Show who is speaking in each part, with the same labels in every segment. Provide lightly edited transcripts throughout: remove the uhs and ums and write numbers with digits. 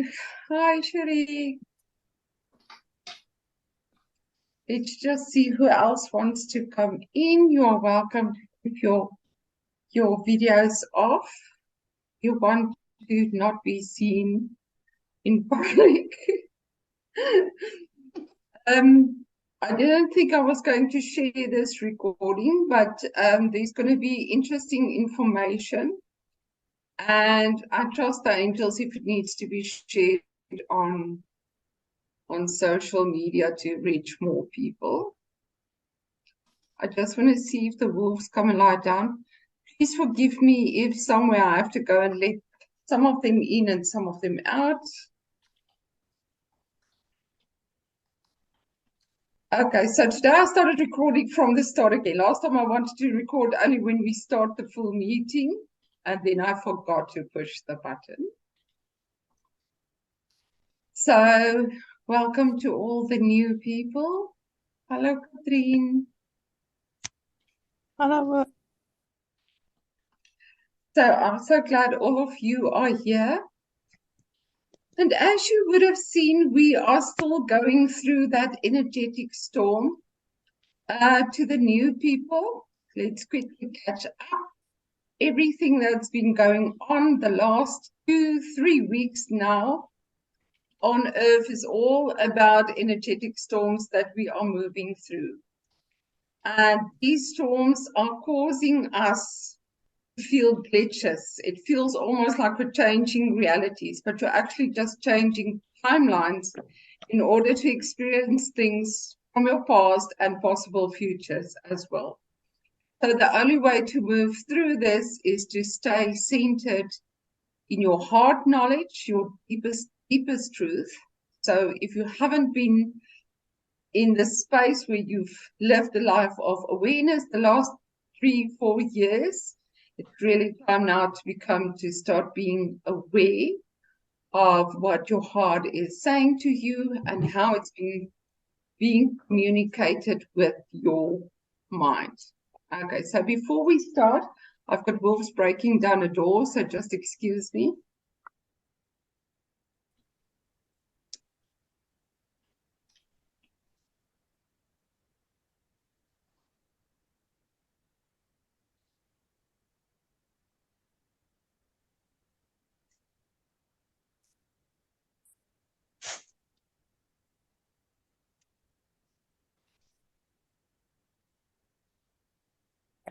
Speaker 1: you. Hi, Sherry. Let's just see who else wants to come in. You're welcome. If your video's off, you want to not be seen in public. I didn't think I was going to share this recording, but there's going to be interesting information. And I trust the angels if it needs to be shared on social media to reach more people. I just want to see if the wolves come and lie down. Please forgive me if somewhere I have to go and let some of them in and some of them out. Okay, so today I started recording from the start again. Last time I wanted to record only when we start the full meeting, and then I forgot to push the button. So, welcome to all the new people. Hello, Katrien.
Speaker 2: Hello.
Speaker 1: So, I'm so glad all of you are here. And as you would have seen, we are still going through that energetic storm. To the new people, let's quickly catch up. Everything that's been going on the last 2-3 weeks now on Earth is all about energetic storms that we are moving through. And these storms are causing us to feel glitches. It feels almost like we're changing realities, but you're actually just changing timelines in order to experience things from your past and possible futures as well. So the only way to move through this is to stay centered in your heart knowledge, your deepest truth. So if you haven't been in the space where you've lived a life of awareness the last 3-4 years, it's really time now to start being aware of what your heart is saying to you and how it's being communicated with your mind. Okay, so before we start, I've got wolves breaking down a door, so just excuse me.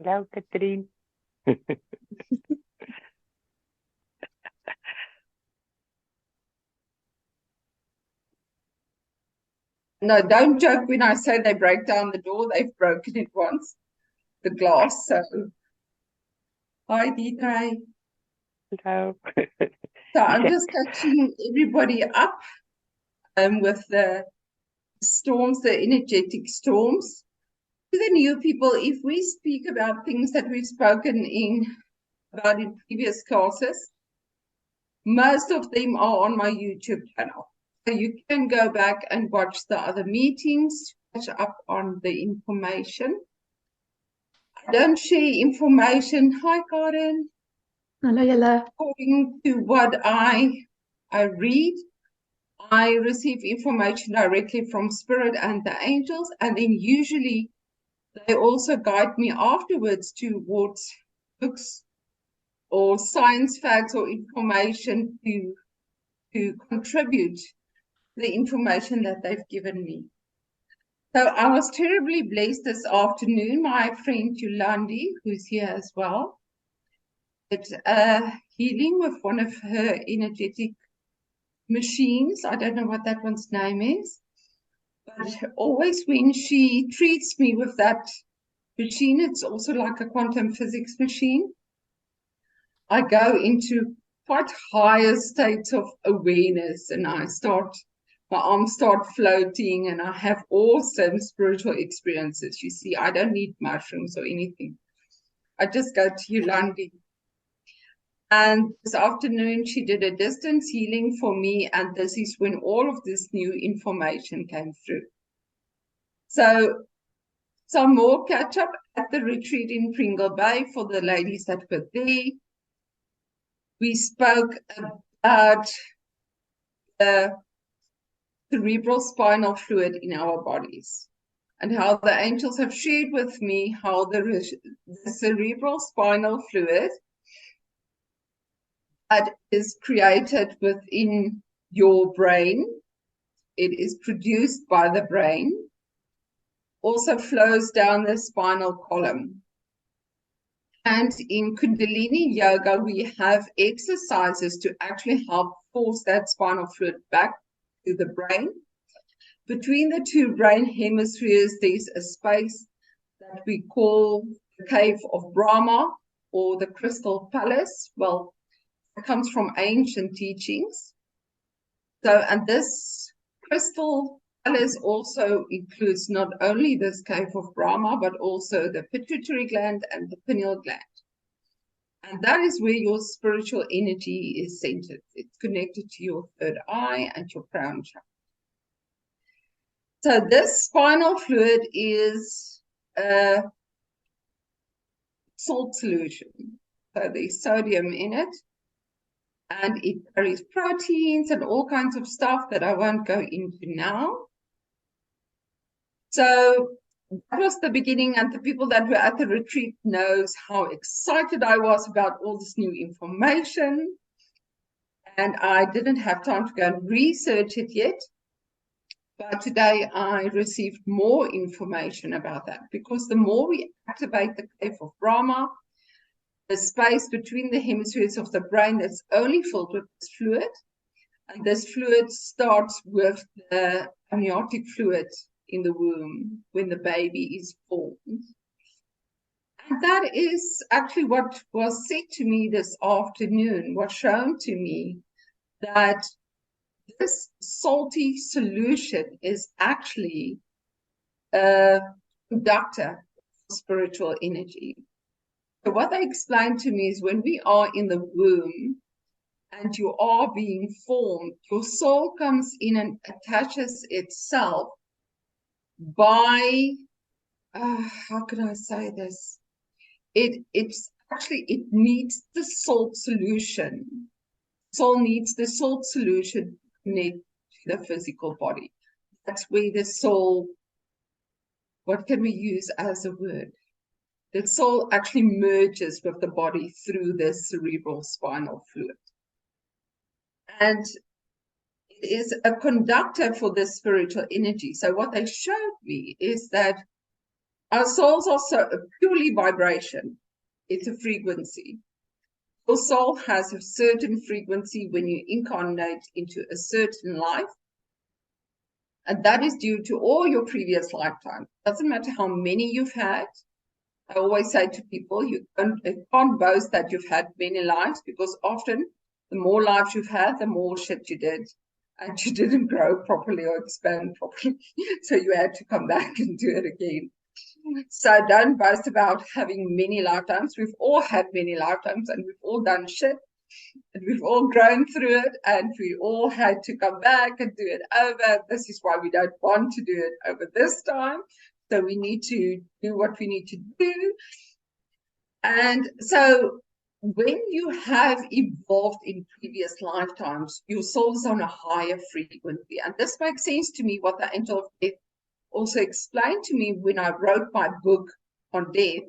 Speaker 2: Hello, Katrien.
Speaker 1: No, don't joke when I say they break down the door. They've broken it once, the glass. So, hi, Deidre.
Speaker 2: Hello.
Speaker 1: So I'm just catching everybody up with the storms, the energetic storms. To the new people, if we speak about things that we've spoken about in previous classes, most of them are on my YouTube channel. So you can go back and watch the other meetings, catch up on the information. I don't share information. Hi, Karen.
Speaker 3: Hello, hello.
Speaker 1: According to what I read, I receive information directly from Spirit and the angels, and then usually they also guide me afterwards towards books or science facts or information to contribute the information that they've given me. So I was terribly blessed this afternoon. My friend Yolandi, who's here as well, did healing with one of her energetic machines. I don't know what that one's name is, but always when she treats me with that machine, it's also like a quantum physics machine. I go into quite higher states of awareness and my arms start floating and I have awesome spiritual experiences. You see, I don't need mushrooms or anything. I just go to Yolandi. And this afternoon, she did a distance healing for me, and this is when all of this new information came through. So, some more catch up at the retreat in Pringle Bay for the ladies that were there. We spoke about the cerebral spinal fluid in our bodies, and how the angels have shared with me how the cerebral spinal fluid that is created within your brain, it is produced by the brain, also flows down the spinal column. And in Kundalini Yoga, we have exercises to actually help force that spinal fluid back to the brain. Between the two brain hemispheres, there's a space that we call the Cave of Brahma or the Crystal Palace. Well, it comes from ancient teachings. So, and this Crystal Palace also includes not only this Cave of Brahma, but also the pituitary gland and the pineal gland. And that is where your spiritual energy is centered. It's connected to your third eye and your crown chakra. So this spinal fluid is a salt solution. So there's sodium in it, and it carries proteins and all kinds of stuff that I won't go into now. So that was the beginning, and the people that were at the retreat knows how excited I was about all this new information. And I didn't have time to go and research it yet. But today I received more information about that, because the more we activate the Cave of Brahma, the space between the hemispheres of the brain that's only filled with this fluid, and this fluid starts with the amniotic fluid in the womb when the baby is formed. And that is actually what was said to me this afternoon, was shown to me, that this salty solution is actually a conductor of spiritual energy. So what they explained to me is when we are in the womb and you are being formed, your soul comes in and attaches itself by, how can I say this? It needs the salt solution. Soul needs the salt solution to connect to the physical body. That's where the soul, what can we use as a word? The soul actually merges with the body through the cerebral spinal fluid. And it is a conductor for the spiritual energy. So what they showed me is that our souls are so purely vibration. It's a frequency. Your soul has a certain frequency when you incarnate into a certain life. And that is due to all your previous lifetimes. Doesn't matter how many you've had. I always say to people, you can't boast that you've had many lives, because often the more lives you've had, the more shit you did. And you didn't grow properly or expand properly. So you had to come back and do it again. So don't boast about having many lifetimes. We've all had many lifetimes, and we've all done shit, and we've all grown through it, and we all had to come back and do it over. This is why we don't want to do it over this time. So we need to do what we need to do. And so when you have evolved in previous lifetimes, your soul is on a higher frequency. And this makes sense to me, what the angel of death also explained to me when I wrote my book on death,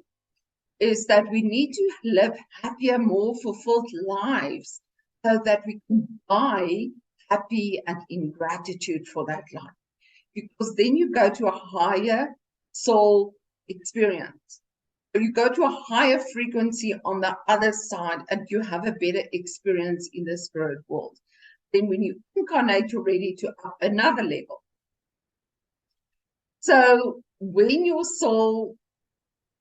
Speaker 1: is that we need to live happier, more fulfilled lives so that we can die happy and in gratitude for that life. Because then you go to a higher soul experience. You go to a higher frequency on the other side, and you have a better experience in the spirit world. Then when you incarnate, you're ready to up another level. So when your soul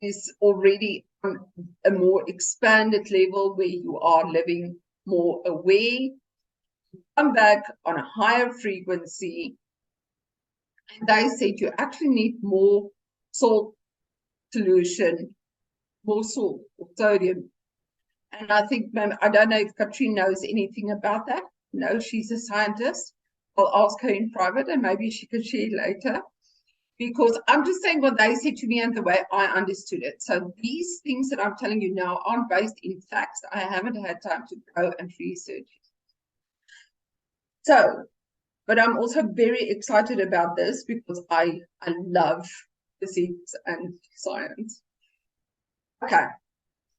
Speaker 1: is already on a more expanded level where you are living more aware, you come back on a higher frequency, and they said you actually need more salt solution, more salt or sodium. And I think, I don't know if Katrine knows anything about that. No, she's a scientist. I'll ask her in private, and maybe she can share later. Because I'm just saying what they said to me and the way I understood it. So these things that I'm telling you now aren't based in facts. I haven't had time to go and research it. So But I'm also very excited about this because I love physics and science. Okay,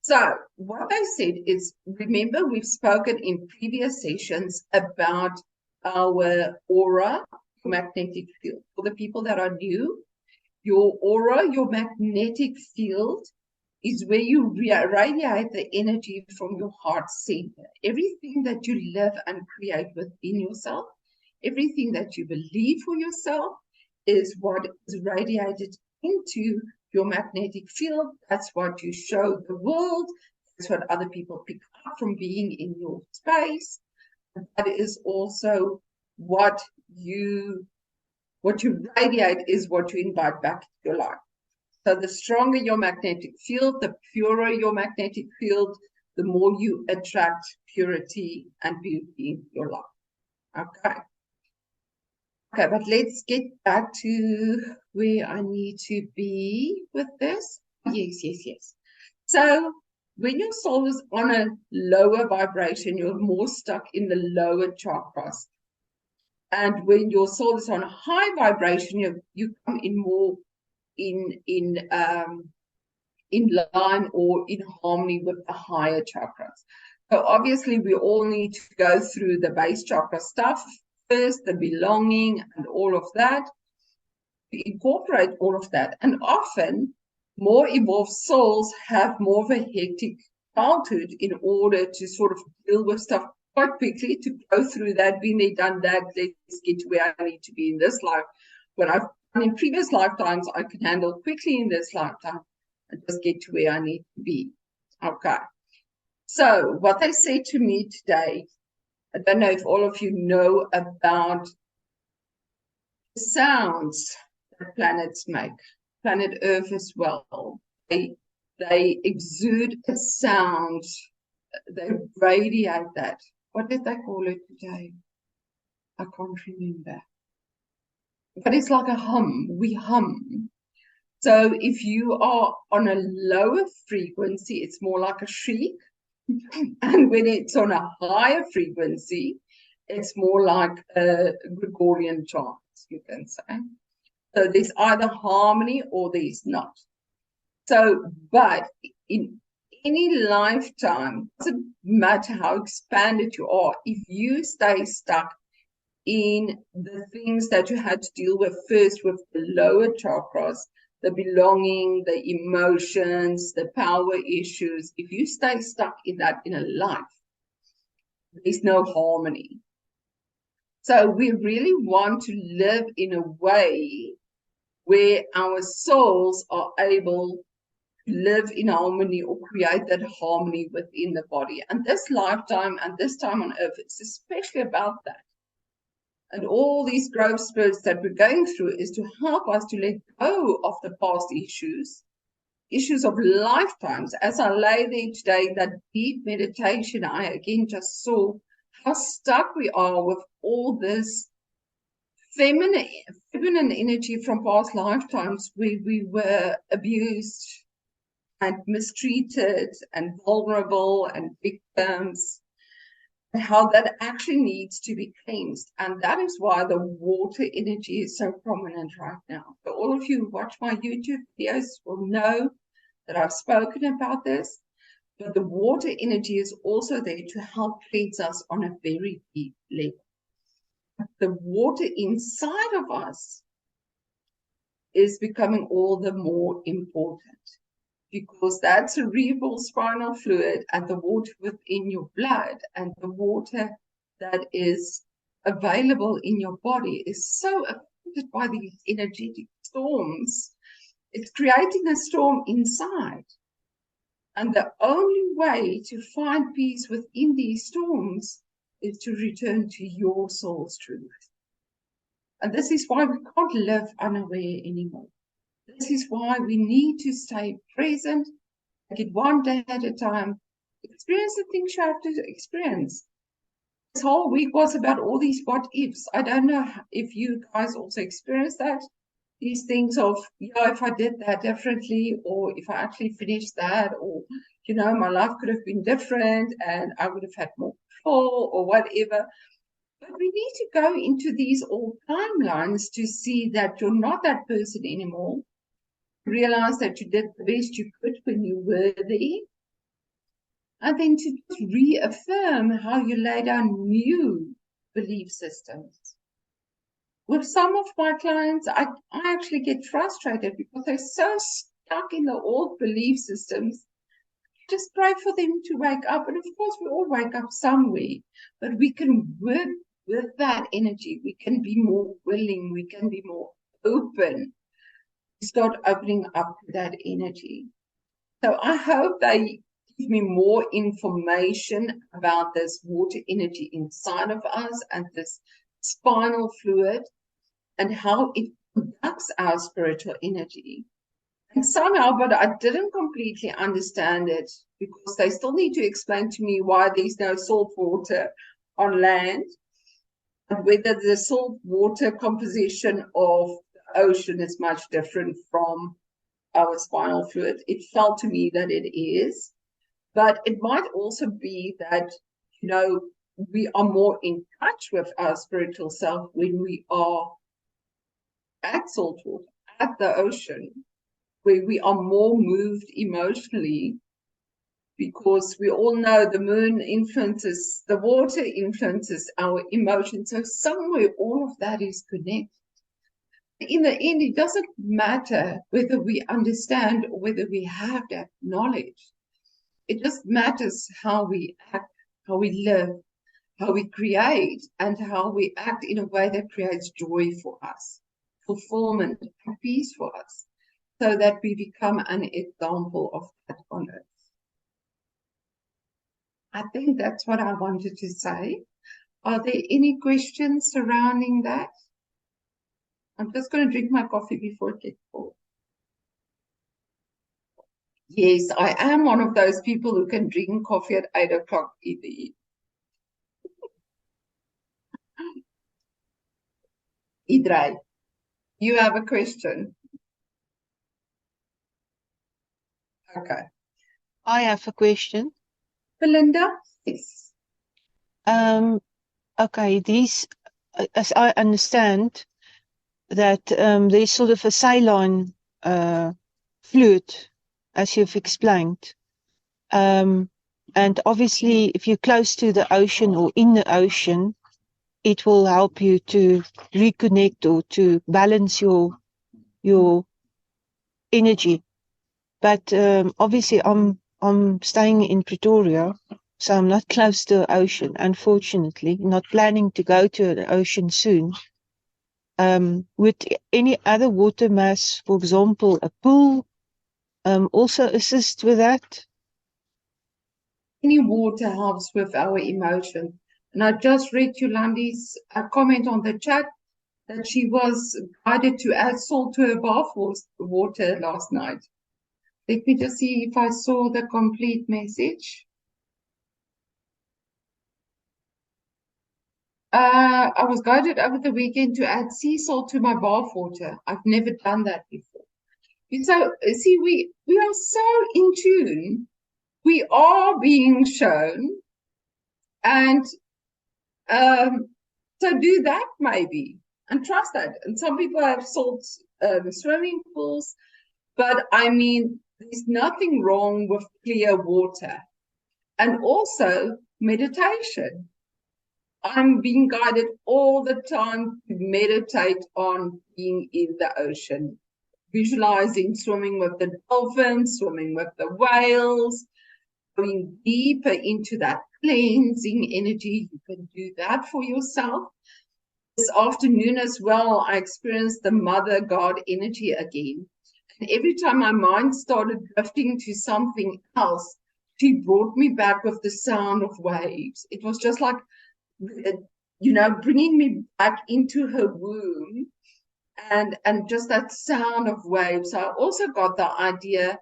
Speaker 1: so what I said is, remember we've spoken in previous sessions about our aura, magnetic field. For the people that are new, your aura, your magnetic field, is where you radiate the energy from your heart center. Everything that you live and create within yourself, everything that you believe for yourself, is what is radiated into your magnetic field. That's what you show the world. That's what other people pick up from being in your space. And that is also what you radiate is what you invite back to your life. So the stronger your magnetic field, the purer your magnetic field, the more you attract purity and beauty in your life. Okay. Okay, but let's get back to where I need to be with this. Yes. So when your soul is on a lower vibration, you're more stuck in the lower chakras. And when your soul is on a high vibration, you come in more in line or in harmony with the higher chakras. So obviously we all need to go through the base chakra stuff first, the belonging and all of that. We incorporate all of that. And often more evolved souls have more of a hectic childhood in order to sort of deal with stuff quite quickly, to go through that, been there, done that, let's get to where I need to be in this life. What I've done in previous lifetimes, I can handle quickly in this lifetime and just get to where I need to be. Okay. So what they say to me today, I don't know if all of you know about the sounds that planets make, planet Earth as well. They exude a sound, they radiate that. What did they call it today? I can't remember. But it's like a hum. We hum. So if you are on a lower frequency, it's more like a shriek. And when it's on a higher frequency, it's more like a Gregorian chant, you can say. So there's either harmony or there's not. So, but in any lifetime, it doesn't matter how expanded you are, if you stay stuck in the things that you had to deal with first with the lower chakras, the belonging, the emotions, the power issues, if you stay stuck in that in a life, there's no harmony. So we really want to live in a way where our souls are able to live in harmony or create that harmony within the body. And this lifetime and this time on earth, it's especially about that. And all these growth spurts that we're going through is to help us to let go of the past issues of lifetimes. As I lay there today, that deep meditation, I again just saw how stuck we are with all this feminine energy from past lifetimes where we were abused and mistreated and vulnerable and victims, and how that actually needs to be cleansed. And that is why the water energy is so prominent right now. So all of you who watch my YouTube videos will know that I've spoken about this, but the water energy is also there to help cleanse us on a very deep level. The water inside of us is becoming all the more important because that cerebral spinal fluid and the water within your blood and the water that is available in your body is so affected by these energetic storms. It's creating a storm inside. And the only way to find peace within these storms is to return to your soul's truth. And this is why we can't live unaware anymore. This is why we need to stay present, take it one day at a time, experience the things you have to experience. This whole week was about all these what ifs. I don't know if you guys also experienced that. These things of, if I did that differently, or if I actually finished that, or, my life could have been different and I would have had more control or whatever. But we need to go into these old timelines to see that you're not that person anymore. Realize that you did the best you could when you were there. And then to reaffirm how you lay down new belief systems. With some of my clients, I actually get frustrated because they're so stuck in the old belief systems. Just pray for them to wake up. And of course, we all wake up somewhere, but we can work with that energy. We can be more willing. We can be more open. Start opening up to that energy. So I hope they give me more information about this water energy inside of us and this spinal fluid and how it conducts our spiritual energy. And somehow, but I didn't completely understand it because they still need to explain to me why there's no salt water on land and whether the salt water composition of the ocean is much different from our spinal fluid. It felt to me that it is, but it might also be that, we are more in touch with our spiritual self when we are at saltwater, at the ocean, where we are more moved emotionally, because we all know the moon influences, the water influences our emotions. So somewhere all of that is connected. In the end, it doesn't matter whether we understand or whether we have that knowledge. It just matters how we act, how we live, how we create, and how we act in a way that creates joy for us, fulfillment, and peace for us, so that we become an example of that on earth. I think that's what I wanted to say. Are there any questions surrounding that? I'm just going to drink my coffee before it gets cold. Yes, I am one of those people who can drink coffee at 8 o'clock in the evening. Idrei, you have a question? Okay.
Speaker 3: I have a question.
Speaker 1: Belinda? Yes.
Speaker 3: Okay, these, as I understand, that there's sort of a saline fluid, as you've explained. And obviously, if you're close to the ocean or in the ocean, it will help you to reconnect or to balance your energy. But obviously, I'm staying in Pretoria, so I'm not close to the ocean, unfortunately. Not planning to go to the ocean soon. Would any other water mass, for example, a pool, also assist with that?
Speaker 1: Any water helps with our emotion. And I just read Yolandi's comment on the chat that she was guided to add salt to her bath water last night. Let me just see if I saw the complete message. I was guided over the weekend to add sea salt to my bath water. I've never done that before. So, see, we are so in tune. We are being shown. And so do that maybe and trust that. And some people have salt swimming pools, but I mean, there's nothing wrong with clear water. And also meditation. I'm being guided all the time to meditate on being in the ocean, visualizing swimming with the dolphins, swimming with the whales, going deeper into that cleansing energy. You can do that for yourself. This afternoon as well, I experienced the Mother God energy again. And every time my mind started drifting to something else, she brought me back with the sound of waves. It was just like, bringing me back into her womb and just that sound of waves. I also got the idea,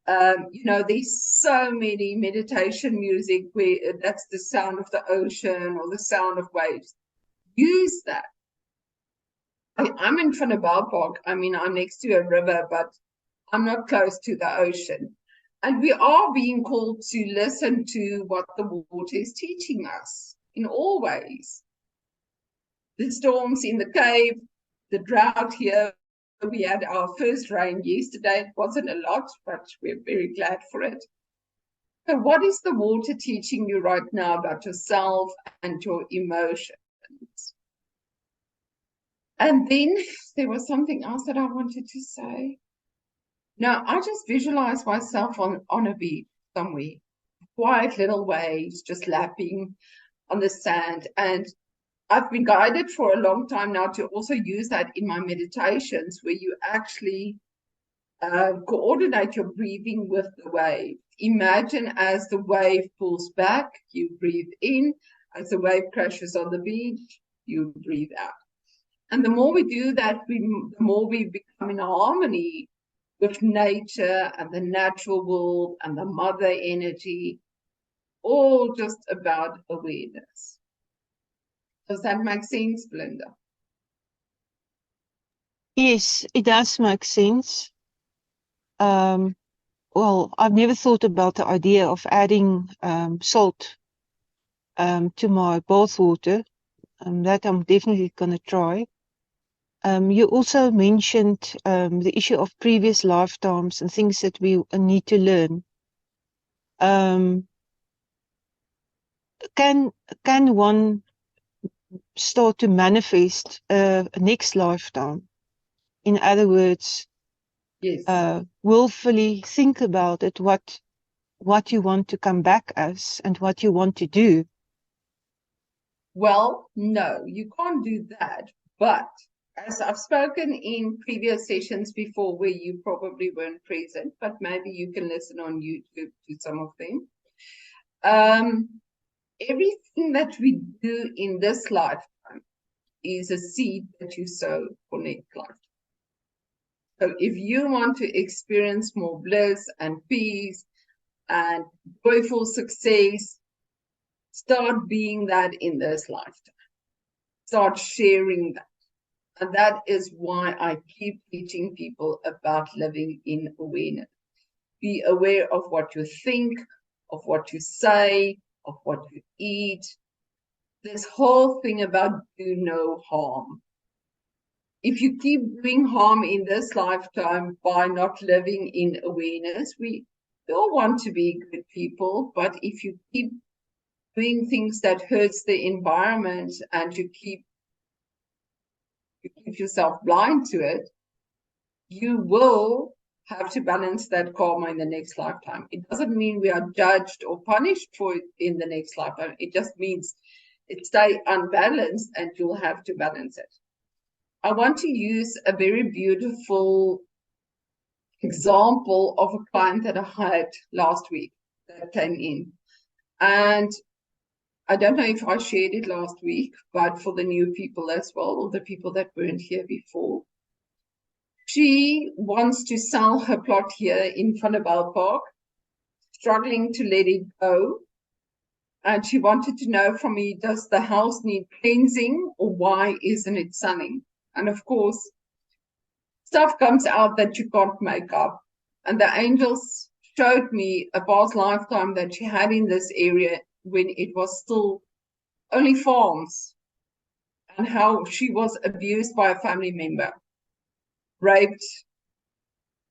Speaker 1: there's so many meditation music where that's the sound of the ocean or the sound of waves. Use that. I'm in Vanderbijl Park. I mean, I'm next to a river, but I'm not close to the ocean. And we are being called to listen to what the water is teaching us in all ways. the storms in the cave, the drought here. We had our first rain yesterday. It wasn't a lot, but we're very glad for it. So what is the water teaching you right now about yourself and your emotions? And then there was something else that I wanted to say. Now, I just visualize myself on a beach somewhere, quiet little waves just lapping on the sand. And I've been guided for a long time now to also use that in my meditations, where you actually coordinate your breathing with the wave. Imagine as the wave pulls back, you breathe in. As the wave crashes on the beach, you breathe out. And the more we do that, the more we become in harmony with nature and the natural world and the mother energy, all just about awareness. Does that make sense, Belinda?
Speaker 3: Yes, it does make sense. Well, I've never thought about the idea of adding salt to my bath water. That I'm definitely going to try. You also mentioned the issue of previous lifetimes and things that we need to learn. Can one start to manifest a next lifetime? In other words,
Speaker 1: yes,
Speaker 3: willfully think about it, what you want to come back as and what you want to do.
Speaker 1: Well, no, you can't do that. But as I've spoken in previous sessions before where you probably weren't present, but maybe you can listen on YouTube to some of them. Everything that we do in this lifetime is a seed that you sow for next lifetime. So if you want to experience more bliss and peace and joyful success, start being that in this lifetime. Start sharing that. And that is why I keep teaching people about living in awareness. Be aware of what you think, of what you say, of what you eat. This whole thing about do no harm. If you keep doing harm in this lifetime by not living in awareness, we all want to be good people, but if you keep doing things that hurts the environment and you keep yourself blind to it, you will have to balance that karma in the next lifetime. It doesn't mean we are judged or punished for it in the next lifetime. It just means it stays unbalanced and you'll have to balance it. I want to use a very beautiful example of a client that I had last week that came in. And I don't know if I shared it last week, but for the new people as well, or the people that weren't here before, she wants to sell her plot here in Vanderbijl Park, struggling to let it go. And she wanted to know from me, does the house need cleansing or why isn't it sunning? And of course, stuff comes out that you can't make up. And the angels showed me a past lifetime that she had in this area when it was still only farms, and how she was abused by a family member, raped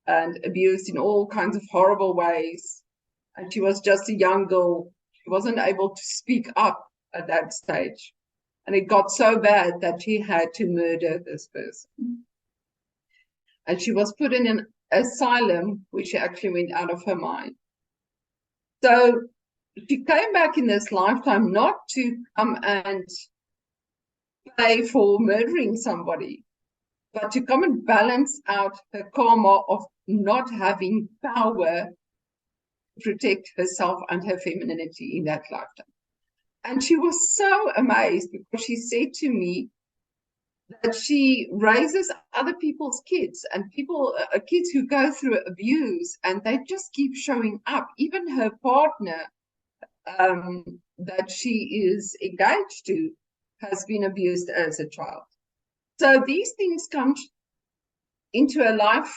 Speaker 1: and abused in all kinds of horrible ways. And she was just a young girl. She wasn't able to speak up at that stage. And it got so bad that she had to murder this person. And she was put in an asylum, which she actually went out of her mind. So she came back in this lifetime not to come and pay for murdering somebody, but to come and balance out her karma of not having power to protect herself and her femininity in that lifetime. And she was so amazed because she said to me that she raises other people's kids and kids who go through abuse, and they just keep showing up. Even her partner that she is engaged to has been abused as a child. So these things come into her life,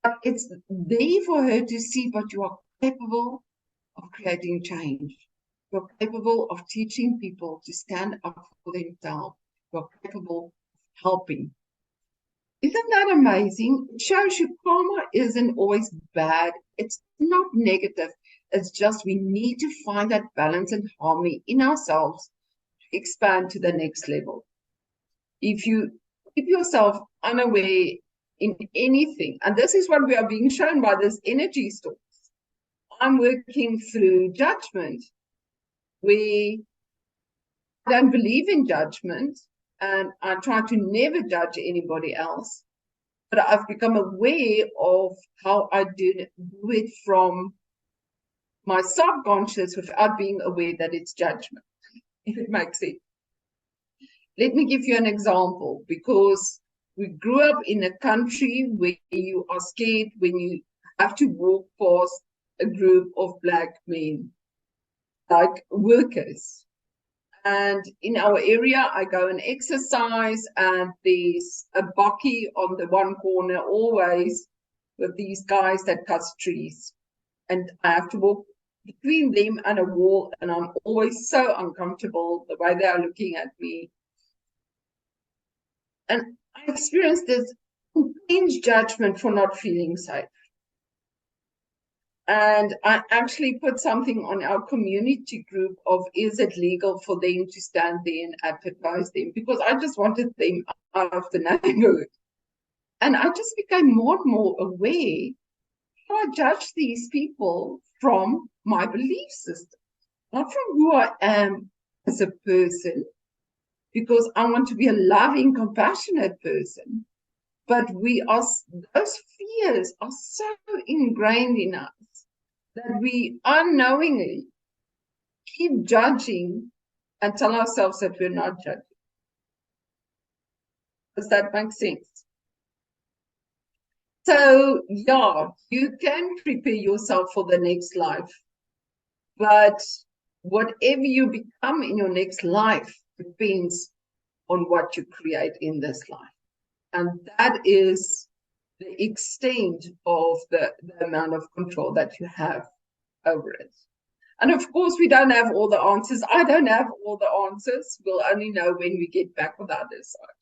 Speaker 1: but it's there for her to see, but you are capable of creating change. You're capable of teaching people to stand up for themselves. who are capable of helping. Isn't that amazing? It shows you karma isn't always bad. It's not negative. It's just we need to find that balance and harmony in ourselves to expand to the next level. If you keep yourself unaware in anything, and this is what we are being shown by this energy storm. I'm working through judgment. We don't believe in judgment, and I try to never judge anybody else. But I've become aware of how I do it from my subconscious without being aware that it's judgment, if it makes sense. Let me give you an example, because we grew up in a country where you are scared when you have to walk past a group of black men, like workers. And in our area, I go and exercise, and there's a bakkie on the one corner always with these guys that cut trees. And I have to walk between them and a wall, and I'm always so uncomfortable the way they are looking at me. And I experienced this intense judgment for not feeling safe. And I actually put something on our community group of, is it legal for them to stand there and advertise them? Because I just wanted them out of the neighborhood. And I just became more and more aware how I judge these people from my belief system, not from who I am as a person, because I want to be a loving, compassionate person. But those fears are so ingrained in us that we unknowingly keep judging and tell ourselves that we're not judging. Does that make sense? So, yeah, you can prepare yourself for the next life, but whatever you become in your next life depends on what you create in this life. And that is the extent of the amount of control that you have over it. And of course, we don't have all the answers. I don't have all the answers. We'll only know when we get back on the other side.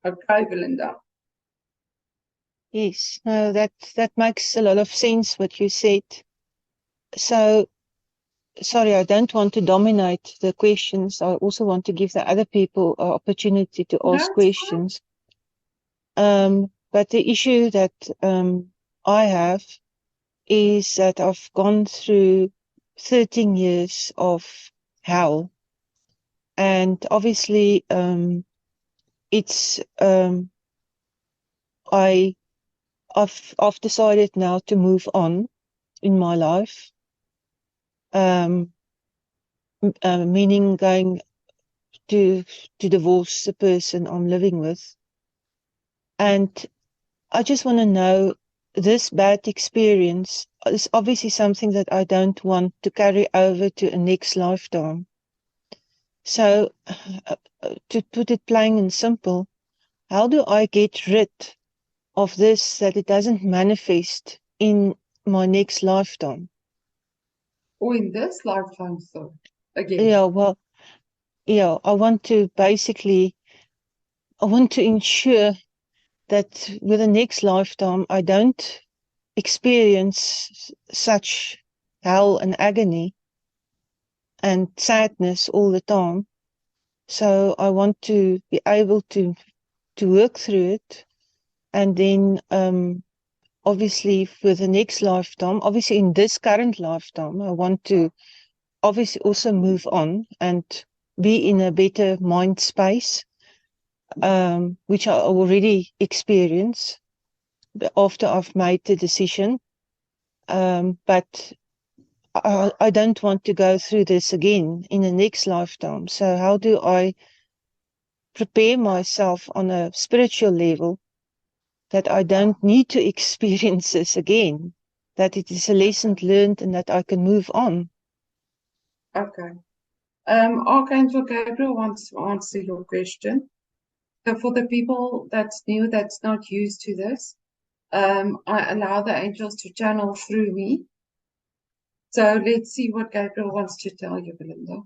Speaker 1: Okay, Belinda.
Speaker 3: Yes, no, that makes a lot of sense what you said. So, sorry, I don't want to dominate the questions. I also want to give the other people an opportunity to ask questions. But the issue that I have is that I've gone through 13 years of hell. And obviously, it's I've decided now to move on in my life, meaning going to divorce the person I'm living with. And I just want to know, this bad experience is obviously something that I don't want to carry over to a next lifetime. So, to put it plain and simple, how do I get rid of this, that it doesn't manifest in my next lifetime?
Speaker 1: Or in this lifetime, so again.
Speaker 3: Yeah, well, yeah, I want to ensure that with the next lifetime, I don't experience such hell and agony and sadness all the time. So I want to be able to work through it. And then, obviously for the next lifetime, obviously in this current lifetime, I want to obviously also move on and be in a better mind space, which I already experience after I've made the decision. But I don't want to go through this again in the next lifetime. So how do I prepare myself on a spiritual level that I don't need to experience this again, that it is a lesson learned and that I can move on?
Speaker 1: Okay. Archangel Gabriel wants to answer your question. So for the people that's new, that's not used to this, I allow the angels to channel through me. So let's see what Gabriel wants to tell you, Belinda.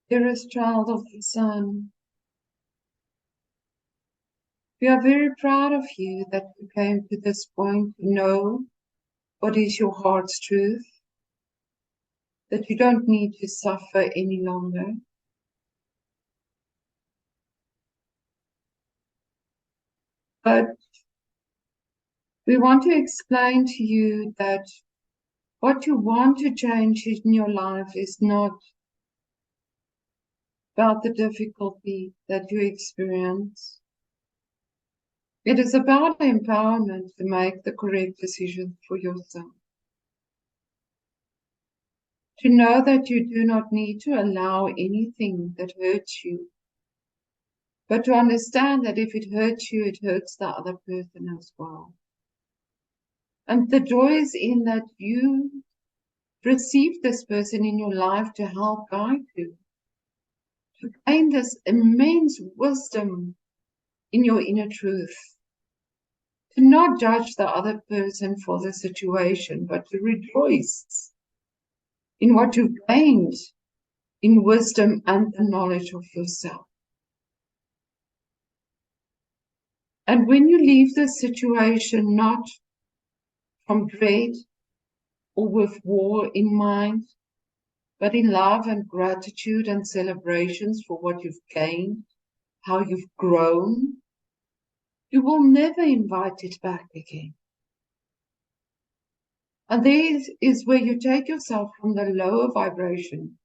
Speaker 1: Dearest child of the sun, we are very proud of you that you came to this point to know what is your heart's truth, that you don't need to suffer any longer. But we want to explain to you that what you want to change in your life is not about the difficulty that you experience. It is about empowerment to make the correct decision for yourself. To know that you do not need to allow anything that hurts you, but to understand that if it hurts you, it hurts the other person as well. And the joy is in that you receive this person in your life to help guide you, to gain this immense wisdom in your inner truth, to not judge the other person for the situation, but to rejoice in what you've gained in wisdom and the knowledge of yourself. And when you leave this situation not from dread or with war in mind, but in love and gratitude and celebrations for what you've gained, how you've grown, you will never invite it back again. And this is where you take yourself from the lower vibration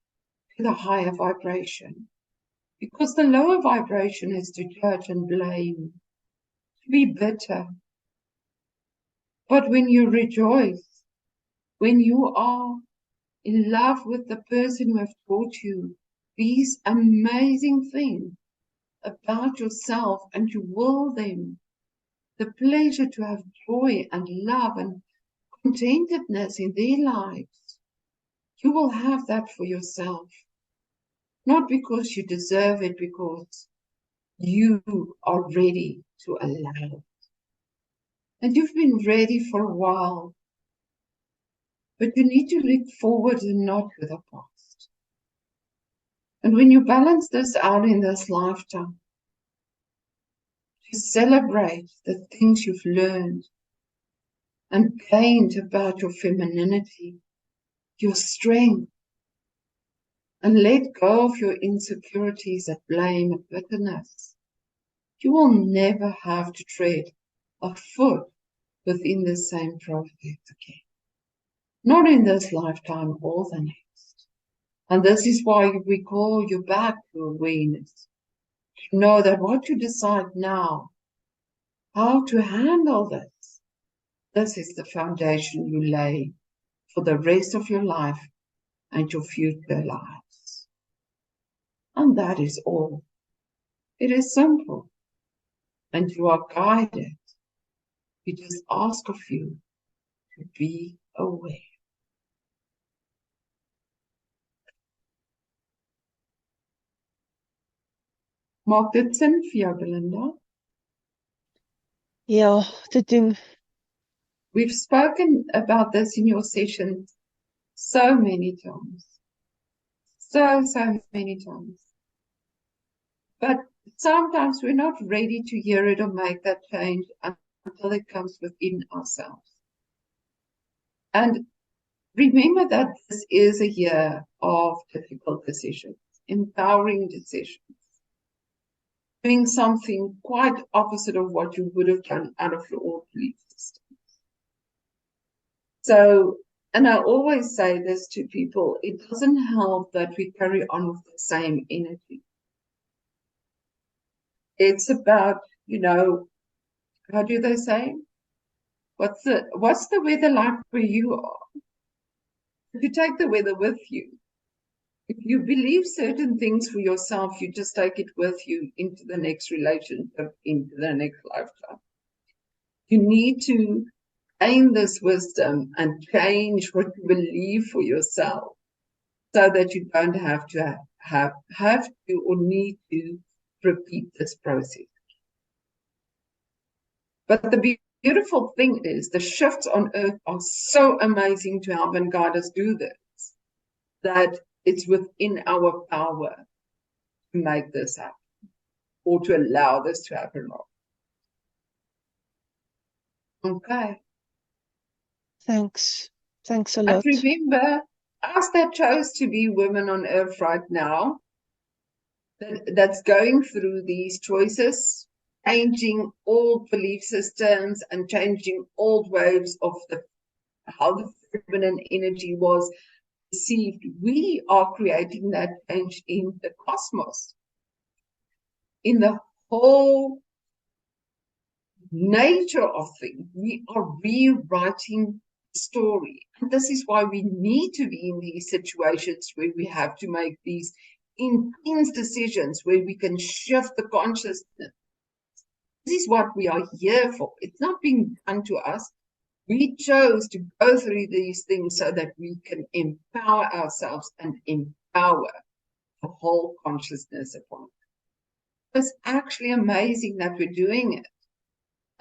Speaker 1: to the higher vibration. Because the lower vibration is to judge and blame, to be bitter. But when you rejoice, when you are in love with the person who has taught you these amazing things about yourself, and you will them the pleasure to have joy and love and contentedness in their lives, you will have that for yourself. Not because you deserve it, because you are ready to allow it. And you've been ready for a while, but you need to look forward and not to the past. And when you balance this out in this lifetime, to celebrate the things you've learned and gained about your femininity, your strength, and let go of your insecurities and blame and bitterness, you will never have to tread a foot within the same process again. Not in this lifetime or the next. And this is why we call you back to awareness. To know that what you decide now, how to handle this is the foundation you lay for the rest of your life and your future lives. And that is all. It is simple. And you are guided. We just ask of you to be aware. Maak dit sin vir jou, Belinda?
Speaker 3: Ja, dit doen.
Speaker 1: We've spoken about this in your sessions so many times. So many times. But sometimes we're not ready to hear it or make that change until it comes within ourselves. And remember that this is a year of difficult decisions, empowering decisions, doing something quite opposite of what you would have done out of your old belief system. So, and I always say this to people, it doesn't help that we carry on with the same energy. It's about, how do they say? What's the weather like where you are? If you take the weather with you, if you believe certain things for yourself, you just take it with you into the next relationship, into the next lifetime. You need to gain this wisdom and change what you believe for yourself so that you don't have to or need to repeat this process. But the beautiful thing is the shifts on earth are so amazing to help and guide us do this, that it's within our power to make this happen or to allow this to happen. Okay.
Speaker 3: Thanks. Thanks a
Speaker 1: And
Speaker 3: lot.
Speaker 1: remember, us that chose to be women on earth right now, that's going through these choices, changing old belief systems and changing old ways of how the feminine energy was perceived. We are creating that change in the cosmos, in the whole nature of things. We are rewriting the story. And this is why we need to be in these situations where we have to make these intense decisions, where we can shift the consciousness. This is what we are here for. It's not being done to us. We chose to go through these things so that we can empower ourselves and empower the whole consciousness upon it. It's actually amazing that we're doing it.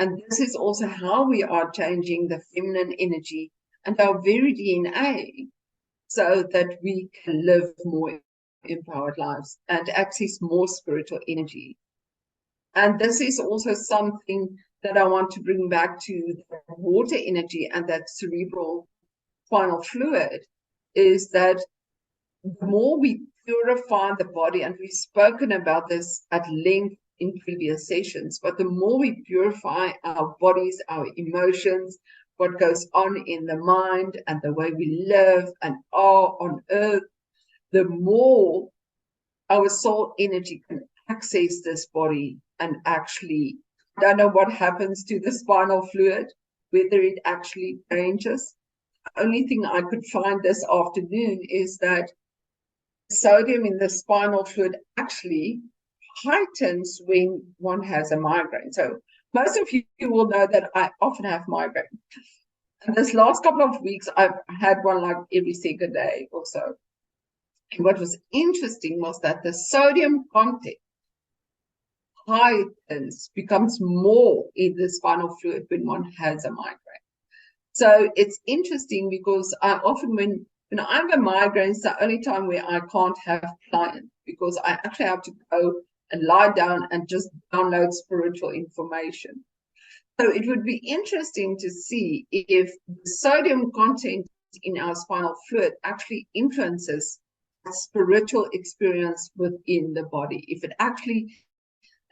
Speaker 1: And this is also how we are changing the feminine energy and our very DNA so that we can live more empowered lives and access more spiritual energy. And this is also something that I want to bring back to the water energy and that cerebral spinal fluid, is that the more we purify the body, and we've spoken about this at length in previous sessions, but the more we purify our bodies, our emotions, what goes on in the mind and the way we live and are on earth, the more our soul energy can access this body and actually, I don't know what happens to the spinal fluid, whether it actually changes. The only thing I could find this afternoon is that sodium in the spinal fluid actually heightens when one has a migraine. So most of you will know that I often have migraine. And this last couple of weeks, I've had one like every second day or so. And what was interesting was that the sodium content heightens, becomes more in the spinal fluid when one has a migraine. So it's interesting because I often, when I have a migraine, it's the only time where I can't have clients, because I actually have to go and lie down and just download spiritual information. So it would be interesting to see if the sodium content in our spinal fluid actually influences spiritual experience within the body, if it actually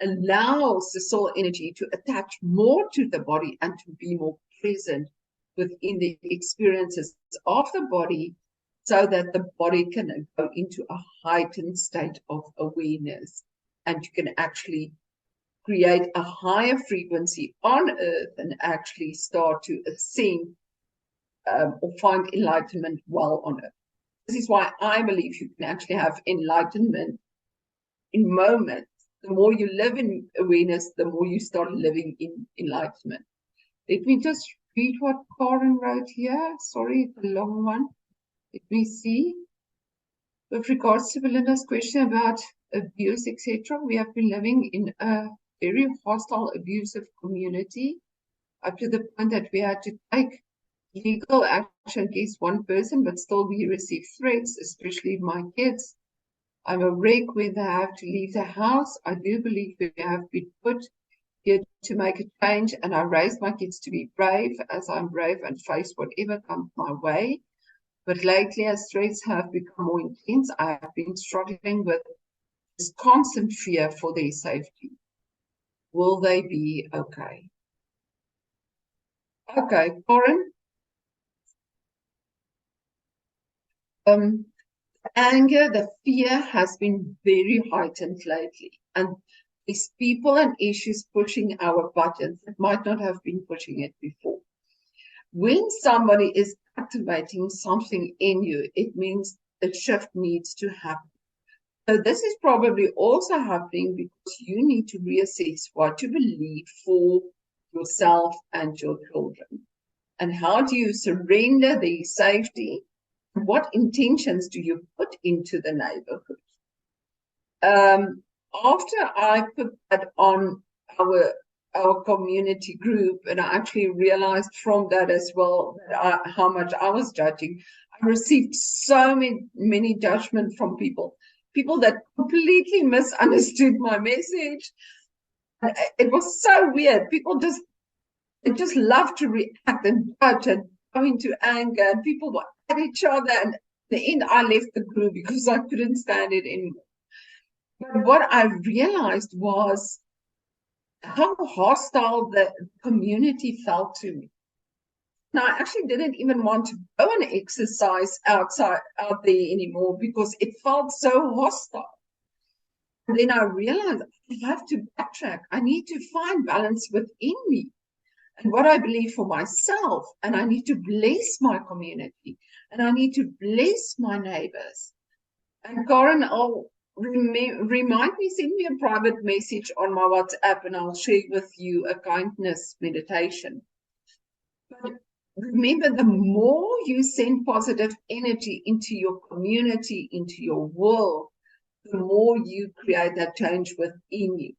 Speaker 1: allows the soul energy to attach more to the body and to be more present within the experiences of the body, so that the body can go into a heightened state of awareness, and you can actually create a higher frequency on earth and actually start to ascend or find enlightenment while on earth. This is why I believe you can actually have enlightenment in moments. The more you live in awareness, the more you start living in enlightenment. Let me just read what Karen wrote here. Sorry, it's a long one. Let me see. With regards to Belinda's question about abuse, etc., we have been living in a very hostile, abusive community up to the point that we had to take legal action against one person, but still we receive threats, especially my kids. I'm a wreck when they have to leave the house. I do believe we have been put here to make a change, and I raised my kids to be brave, as I'm brave and face whatever comes my way. But lately, as threats have become more intense, I have been struggling with this constant fear for their safety. Will they be okay? Okay, Corin. Anger, the fear has been very heightened lately, and these people and issues pushing our buttons that might not have been pushing it before. When somebody is activating something in you, it means a shift needs to happen. So this is probably also happening because you need to reassess what you believe for yourself and your children. And how do you surrender their safety What intentions do you put into the neighborhood? After I put that on our community group, and I actually realized from that as well that how much I was judging, I received so many judgment from people that completely misunderstood my message. It was so weird. People just love to react and judge and go into anger, and people were at each other. And in the end, I left the group because I couldn't stand it anymore. But what I realized was how hostile the community felt to me. Now, I actually didn't even want to go and exercise out there anymore because it felt so hostile. And then I realized I have to backtrack. I need to find balance within me and what I believe for myself. And I need to bless my community. And I need to bless my neighbors. And Karen, remind me, send me a private message on my WhatsApp and I'll share with you a kindness meditation. But remember, the more you send positive energy into your community, into your world, the more you create that change within you.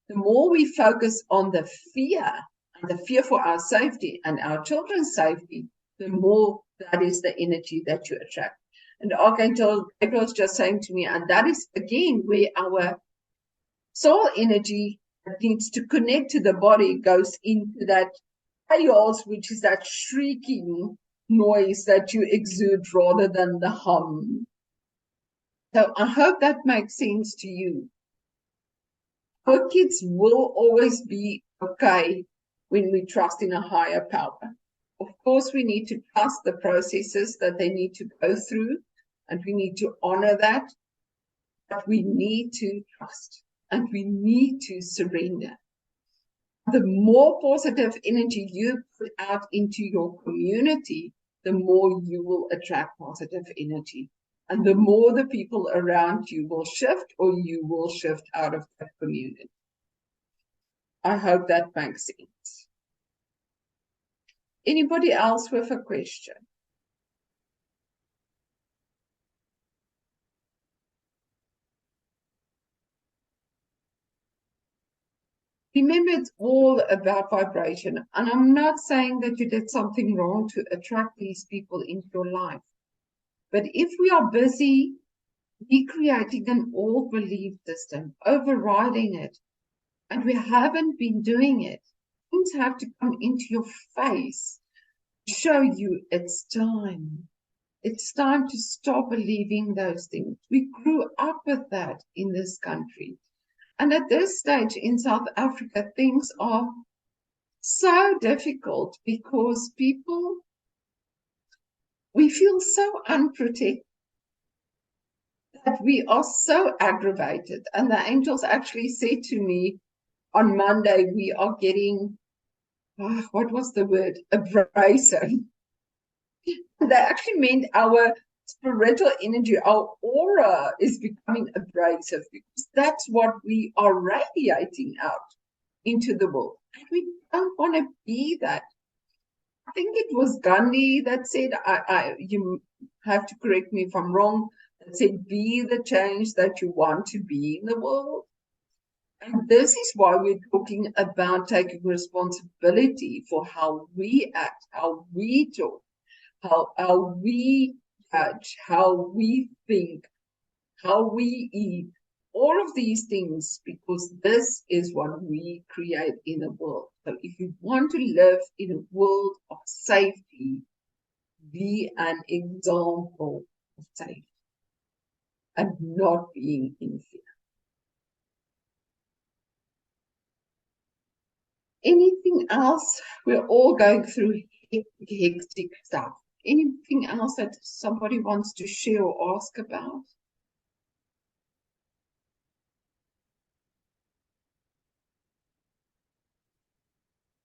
Speaker 1: The more we focus on the fear for our safety and our children's safety, the more that is the energy that you attract. And Archangel Gabriel was just saying to me, and that is again where our soul energy that needs to connect to the body goes into that chaos, which is that shrieking noise that you exude rather than the hum. So I hope that makes sense to you. Our kids will always be okay when we trust in a higher power. Of course, we need to trust the processes that they need to go through, and we need to honor that, but we need to trust and we need to surrender. The more positive energy you put out into your community, the more you will attract positive energy. And the more the people around you will shift, or you will shift out of that community. I hope that makes sense. Anybody else with a question? Remember, it's all about vibration. And I'm not saying that you did something wrong to attract these people into your life. But if we are busy recreating an old belief system, overriding it, and we haven't been doing it, things have to come into your face, show you it's time. It's time to stop believing those things. We grew up with that in this country. And at this stage in South Africa, things are so difficult because we feel so unprotected that we are so aggravated. And the angels actually said to me on Monday, we are getting, what was the word? Abrasive. They actually meant our spiritual energy, our aura is becoming abrasive because that's what we are radiating out into the world. And we don't want to be that. I think it was Gandhi that said, you have to correct me if I'm wrong, that said, be the change that you want to be in the world. And this is why we're talking about taking responsibility for how we act, how we talk, how we judge, how we think, how we eat, all of these things, because this is what we create in the world. So if you want to live in a world of safety, be an example of safety and not being in fear. Anything else? We're all going through hectic stuff. Anything else that somebody wants to share or ask about?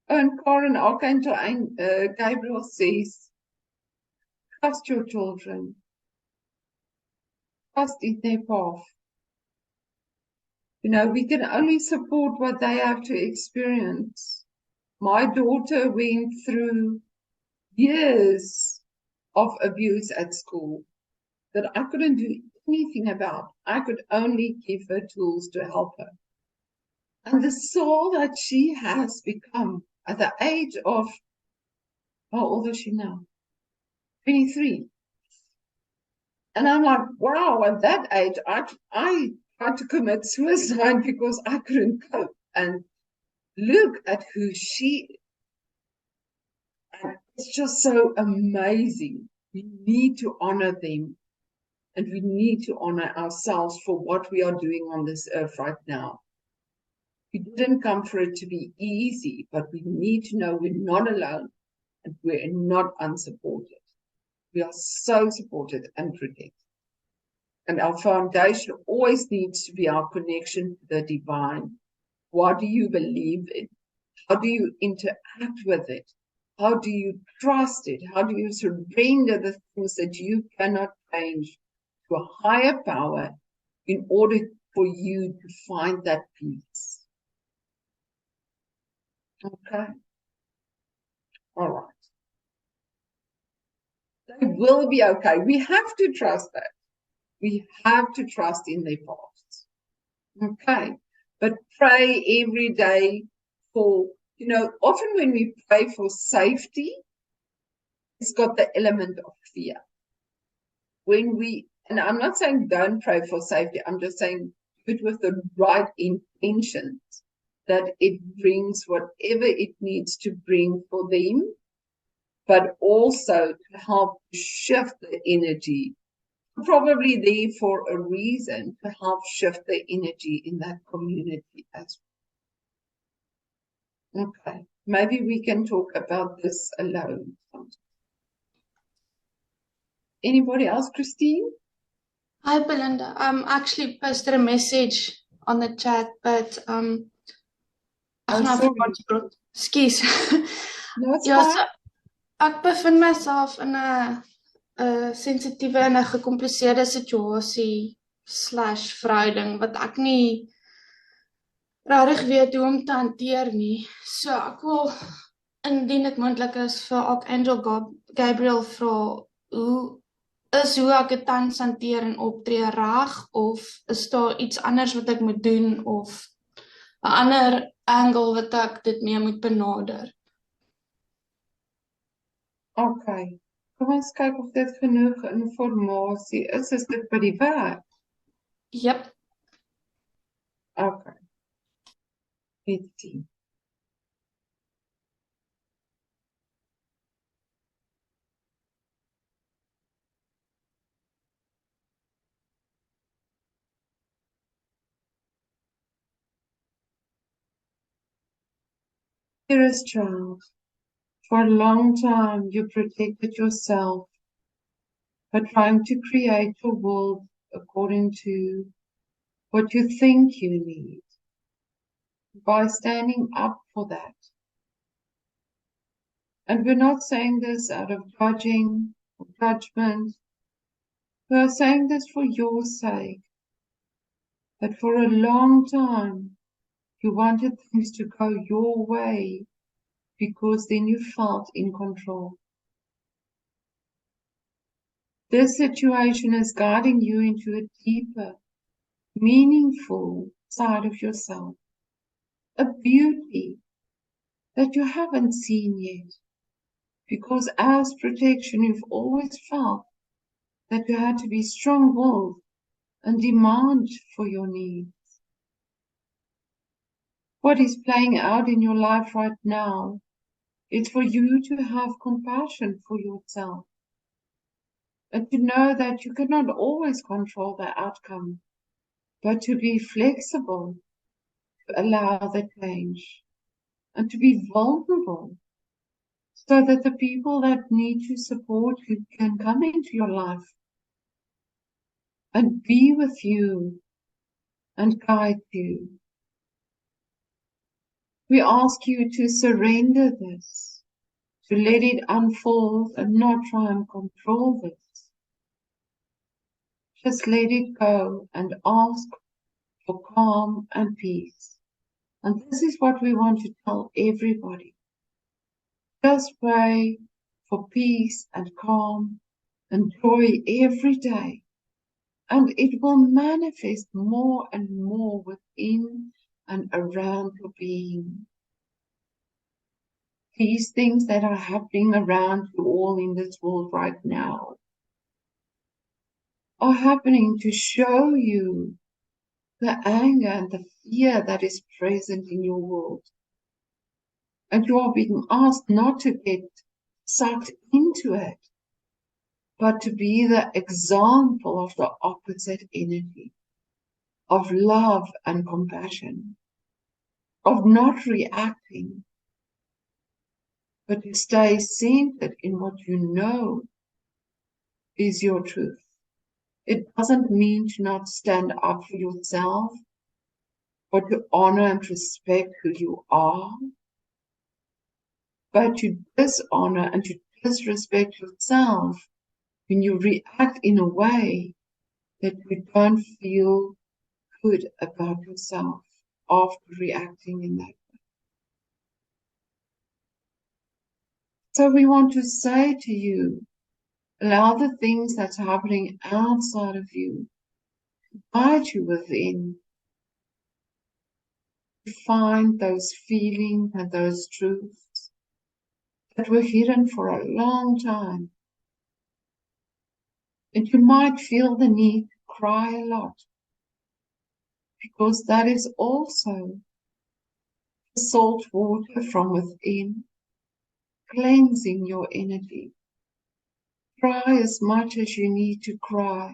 Speaker 1: And Karen, Archangel Gabriel says, trust your children. Trust in their path. You know, we can only support what they have to experience. My daughter went through years of abuse at school that I couldn't do anything about. I could only give her tools to help her. And the soul that she has become at the age of, how old is she now? 23. And I'm like, wow, at that age, I tried to commit suicide because I couldn't cope. And look at who she is. And it's just so amazing. We need to honor them. And we need to honor ourselves for what we are doing on this earth right now. We didn't come for it to be easy, but we need to know we're not alone and we're not unsupported. We are so supported and protected. And our foundation always needs to be our connection to the divine. What do you believe in? How do you interact with it? How do you trust it? How do you surrender the things that you cannot change to a higher power in order for you to find that peace? Okay. All right. They will be okay. We have to trust that. We have to trust in their paths. Okay. But pray every day for, often when we pray for safety, it's got the element of fear. And I'm not saying don't pray for safety, I'm just saying do it with the right intentions, that it brings whatever it needs to bring for them, but also to help shift the energy. Probably there for a reason, to help shift the energy in that community as well. Okay, maybe we can talk about this alone. Anybody else, Christine?
Speaker 4: Hi, Belinda. Actually posted a message on the chat, but Excuse.
Speaker 1: No, it's
Speaker 4: Ja,
Speaker 1: fine.
Speaker 4: so ek bevind myself in 'n sensitiewe en 'n gekompliseerde situasie / verhouding wat ek nie regtig weet hoe om te hanteer nie. So ek wil, indien dit moontlik is, vir Archangel Gabriel vra hoe ek dit tans hanteer en optree reg, of is daar iets anders wat ek moet doen, of 'n ander angle wat ek dit mee moet benader?
Speaker 1: Okay. Kom ons kyk of dit genoeg inligting is. Is dit by die werk?
Speaker 4: Yep.
Speaker 1: Okay. Let's see. Dearest child, for a long time you protected yourself by trying to create your world according to what you think you need, by standing up for that. And we're not saying this out of judging or judgment. We are saying this for your sake, that for a long time you wanted things to go your way because then you felt in control. This situation is guiding you into a deeper, meaningful side of yourself, a beauty that you haven't seen yet, because as protection you've always felt that you had to be strong-willed and demand for your needs. What is playing out in your life right now is for you to have compassion for yourself and to know that you cannot always control the outcome, but to be flexible, to allow the change, and to be vulnerable so that the people that need to support you can come into your life and be with you and guide you. We ask you to surrender this, to let it unfold and not try and control this. Just let it go and ask for calm and peace. And this is what we want to tell everybody. Just pray for peace and calm and joy every day. And it will manifest more and more within and around your being. These things that are happening around you all in this world right now are happening to show you the anger and the fear that is present in your world. And you are being asked not to get sucked into it, but to be the example of the opposite energy, of love and compassion, of not reacting, but to stay centered in what you know is your truth. It doesn't mean to not stand up for yourself, but to honor and respect who you are, but to dishonor and to disrespect yourself when you react in a way that you don't feel good about yourself after reacting in that way. So we want to say to you, allow the things that's happening outside of you to guide you within, to find those feelings and those truths that were hidden for a long time. And you might feel the need to cry a lot, because that is also the salt water from within, cleansing your energy. Cry as much as you need to cry.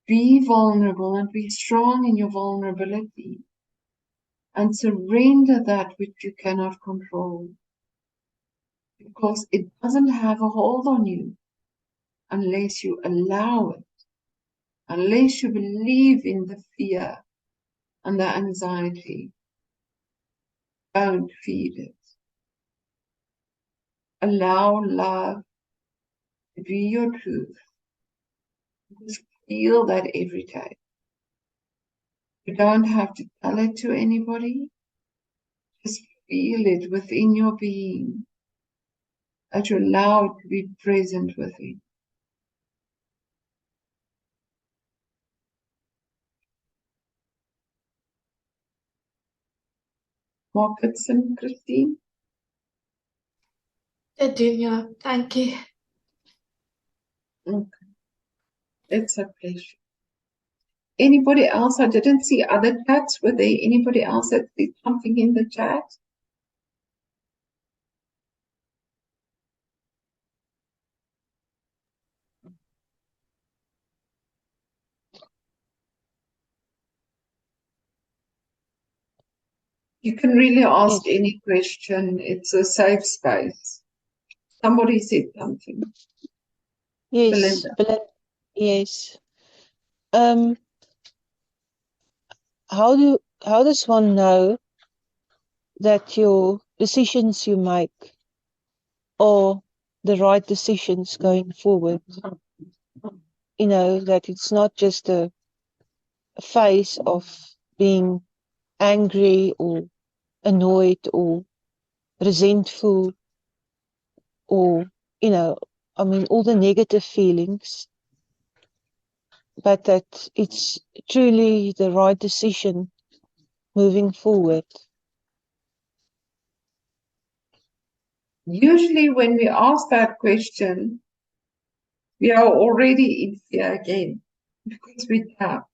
Speaker 1: Be vulnerable and be strong in your vulnerability, and surrender that which you cannot control, because it doesn't have a hold on you unless you allow it, unless you believe in the fear and the anxiety. Don't feed it. Allow love to be your truth. Just feel that every day. You don't have to tell it to anybody. Just feel it within your being, that you allow it to be present within. Maak dit sin, Christine?
Speaker 4: Dit doen ja, dankie.
Speaker 1: Okay. It's a pleasure. Anybody else? I didn't see other chats. Were there anybody else that did something in the chat? You can really ask
Speaker 3: Yes.
Speaker 1: any question. It's a safe space. Somebody said something.
Speaker 3: Yes,
Speaker 1: Belinda.
Speaker 3: Belinda. Yes. How does one know that your decisions you make are the right decisions going forward? You know, that it's not just a phase of being angry or annoyed or resentful or, you know, I mean, all the negative feelings, but that it's truly the right decision moving forward.
Speaker 1: Usually when we ask that question, we are already in fear again, because we doubt.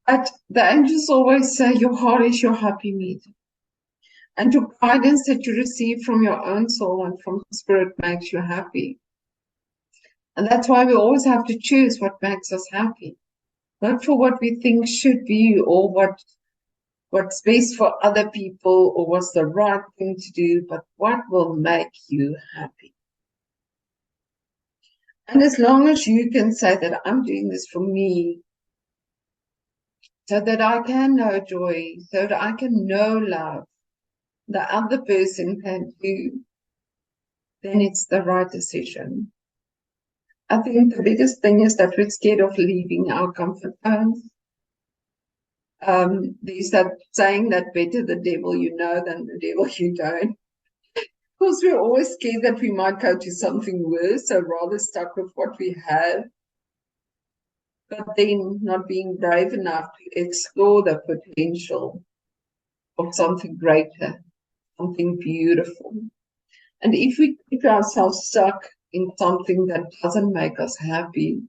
Speaker 1: But the angels always say your heart is your happy medium. And the guidance that you receive from your own soul and from spirit makes you happy. And that's why we always have to choose what makes us happy. Not for what we think should be or what's best for other people or what's the right thing to do, but what will make you happy. And as long as you can say that I'm doing this for me, so that I can know joy, so that I can know love, the other person can do, then it's the right decision. I think the biggest thing is that we're scared of leaving our comfort zones. There's that saying that better the devil you know than the devil you don't. course, we're always scared that we might go to something worse, so rather stuck with what we have, but then not being brave enough to explore the potential of something greater, something beautiful. And if we keep ourselves stuck in something that doesn't make us happy,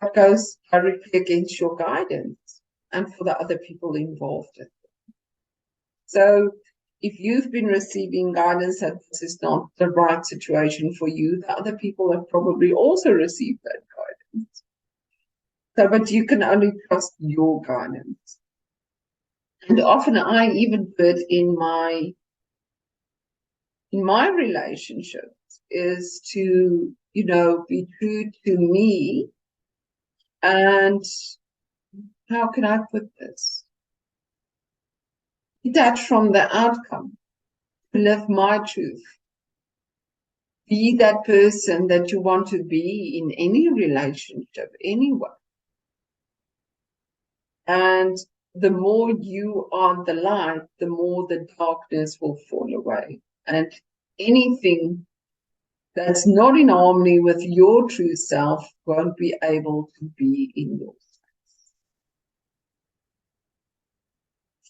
Speaker 1: that goes directly against your guidance and for the other people involved. So if you've been receiving guidance that this is not the right situation for you, the other people have probably also received that guidance. So, but you can only trust your guidance. And often I even put in my relationships is to, be true to me. And how can I put this? Detach from the outcome, live my truth. Be that person that you want to be in any relationship, anywhere. And the more you are the light, the more the darkness will fall away. And anything that's not in harmony with your true self won't be able to be in your space.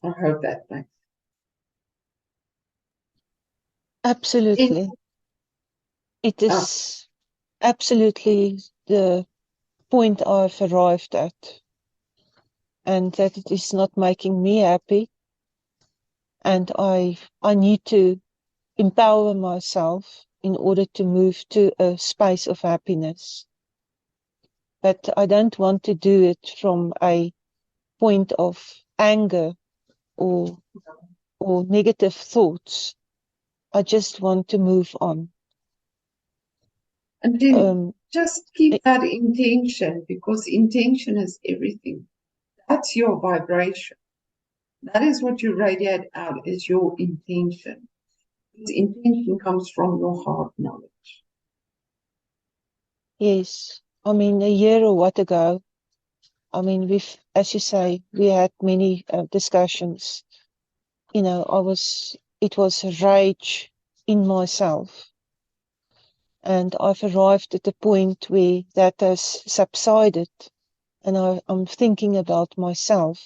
Speaker 1: I hope that makes sense.
Speaker 3: Absolutely. It is absolutely the point I've arrived at, and that it is not making me happy, and I need to empower myself in order to move to a space of happiness. But I don't want to do it from a point of anger or negative thoughts. I just want to move on.
Speaker 1: And then just keep that intention, because intention is everything. That's your vibration. That is what you radiate out, is your intention. This intention comes from your heart knowledge.
Speaker 3: Yes. I mean, a year or what ago, I mean, as you say, we had many discussions. It was rage in myself. And I've arrived at a point where that has subsided. And I'm thinking about myself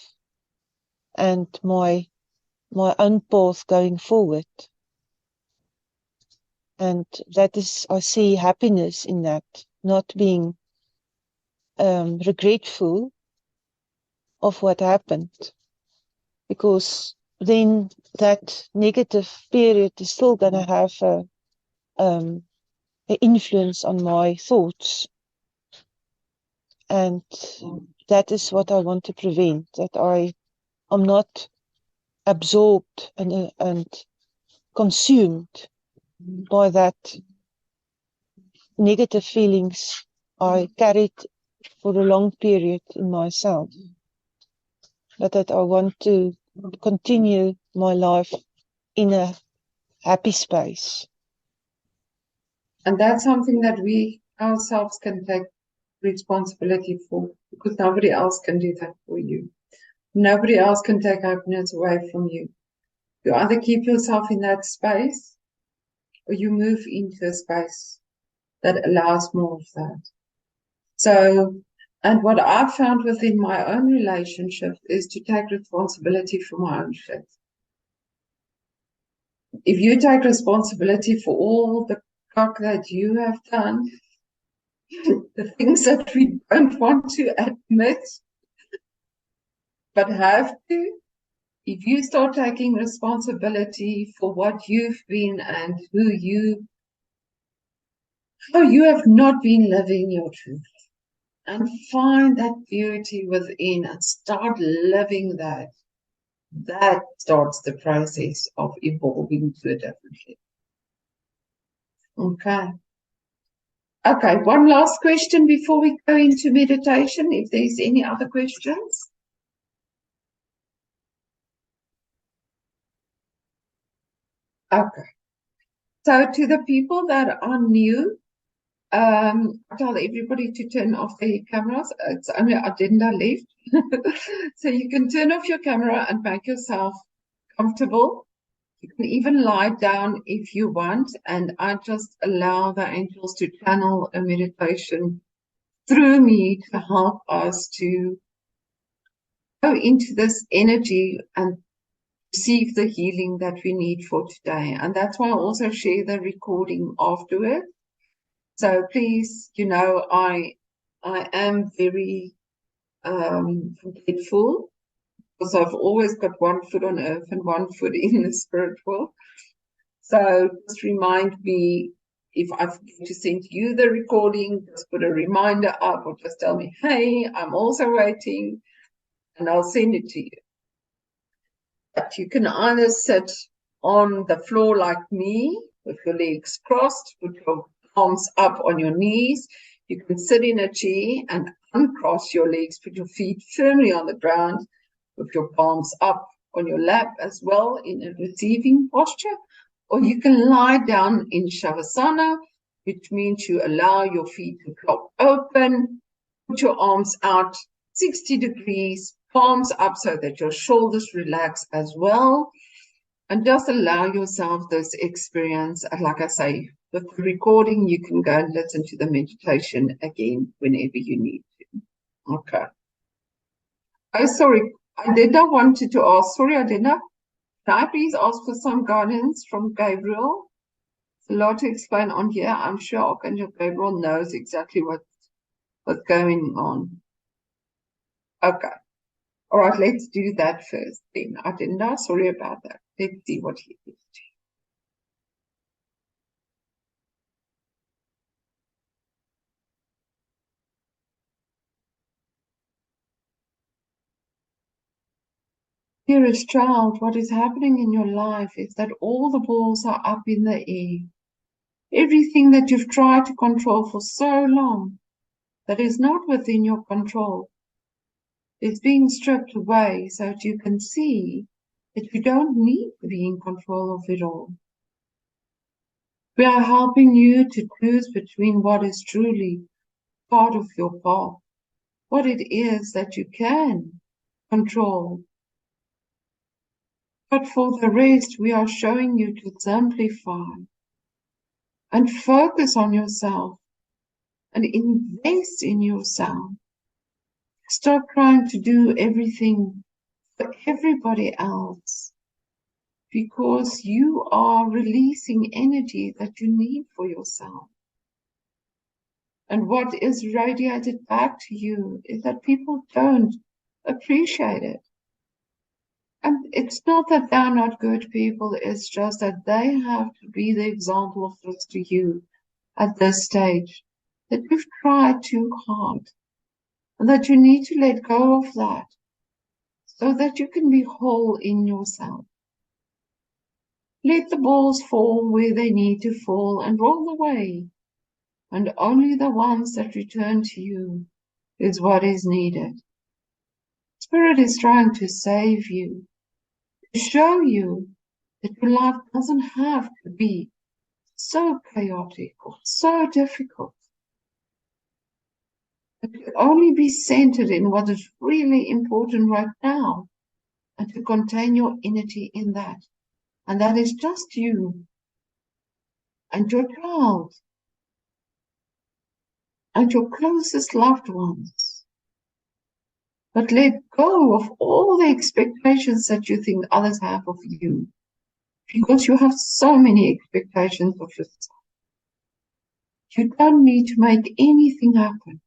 Speaker 3: and my own path going forward. And that is, I see happiness in that, not being regretful of what happened, because then that negative period is still going to have an influence on my thoughts. And that is what I want to prevent, that I'm not absorbed and consumed by that negative feelings I carried for a long period in myself, but that I want to continue my life in a happy space.
Speaker 1: And that's something that we ourselves can take responsibility for, because nobody else can do that for you. Nobody else can take happiness away from you. You either keep yourself in that space, or you move into a space that allows more of that. So, and what I've found within my own relationship is to take responsibility for my own shit. If you take responsibility for all the cock that you have done, the things that we don't want to admit, but have to, if you start taking responsibility for what you've been and how you have not been living your truth, and find that beauty within and start living that, that starts the process of evolving to a different level. Okay, one last question before we go into meditation, if there's any other questions. Okay. So to the people that are new, I tell everybody to turn off their cameras. It's only Adinda left. So you can turn off your camera and make yourself comfortable. You can even lie down if you want, and I just allow the angels to channel a meditation through me to help us to go into this energy and receive the healing that we need for today. And that's why I also share the recording afterwards. So please, I am very grateful, because I've always got one foot on earth and one foot in the spirit world. So just remind me if I forget to send you the recording, just put a reminder up or just tell me, hey, I'm also waiting, and I'll send it to you. But you can either sit on the floor like me with your legs crossed, put your arms up on your knees. You can sit in a chair and uncross your legs, put your feet firmly on the ground with your palms up on your lap as well in a receiving posture. Or you can lie down in Shavasana, which means you allow your feet to flop open, put your arms out 60 degrees, palms up so that your shoulders relax as well. And just allow yourself this experience. Like I say, with the recording, you can go and listen to the meditation again whenever you need to. Okay. Oh, sorry. Adina wanted to ask. Sorry, Adina. Can I please ask for some guidance from Gabriel? It's a lot to explain on here. I'm sure Archangel Gabriel knows exactly what's going on. Okay. All right, let's do that first then. Adina, sorry about that. Let's see what he is doing. Dearest child, what is happening in your life is that all the balls are up in the air. Everything that you've tried to control for so long that is not within your control is being stripped away so that you can see that you don't need to be in control of it all. We are helping you to choose between what is truly part of your path, what it is that you can control. But for the rest, we are showing you to simplify and focus on yourself and invest in yourself. Stop trying to do everything for everybody else, because you are releasing energy that you need for yourself. And what is radiated back to you is that people don't appreciate it. And it's not that they're not good people, it's just that they have to be the example of this to you at this stage, that you've tried too hard, and that you need to let go of that so that you can be whole in yourself. Let the balls fall where they need to fall and roll away, and only the ones that return to you is what is needed. Spirit is trying to save you, to show you that your life doesn't have to be so chaotic or so difficult. It can only be centered in what is really important right now, and to contain your energy in that. And that is just you and your child and your closest loved ones. But let go of all the expectations that you think others have of you, because you have so many expectations of yourself. You don't need to make anything happen.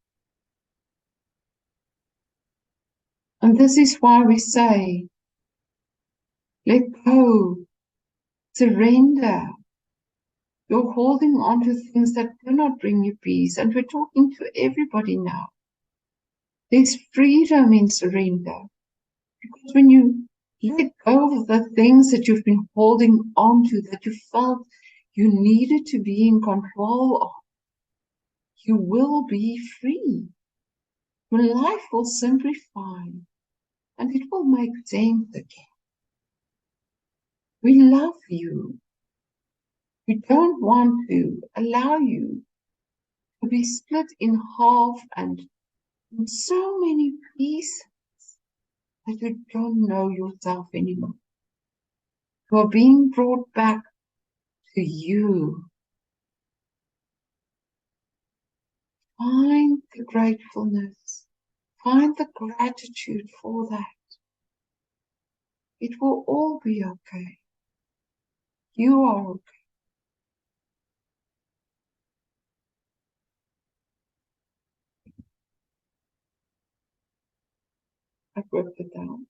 Speaker 1: And this is why we say, let go, surrender. You're holding on to things that do not bring you peace. And we're talking to everybody now. There's freedom in surrender. Because when you let go of the things that you've been holding on to, that you felt you needed to be in control of, you will be free. Your life will simplify and it will make sense again. We love you. We don't want to allow you to be split in half and in so many pieces that you don't know yourself anymore. You are being brought back to you. Find the gratefulness. Find the gratitude for that. It will all be okay. You are okay. I've worked it down.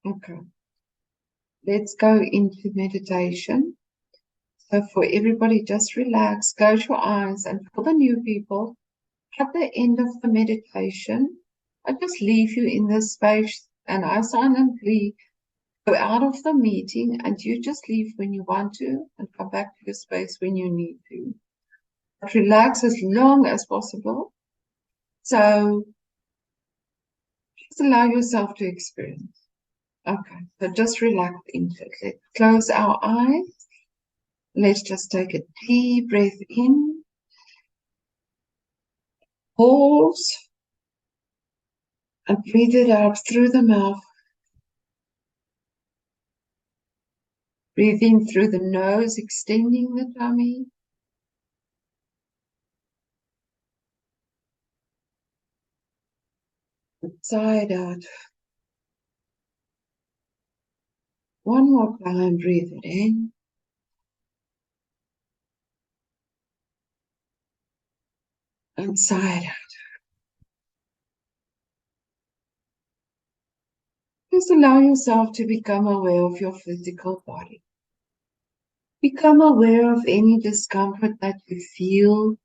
Speaker 1: Okay. Let's go into meditation. So for everybody, just relax, close your eyes, and for the new people, at the end of the meditation, I just leave you in this space and I silently go out of the meeting and you just leave when you want to and come back to your space when you need to. But relax as long as possible. So just allow yourself to experience. Okay, so just relax into it. Let's close our eyes. Let's just take a deep breath in. Pause. And breathe it out through the mouth. Breathe in through the nose, extending the tummy. Side out. One more time, breathe it in. And side out. Just allow yourself to become aware of your physical body. Become aware of any discomfort that you feel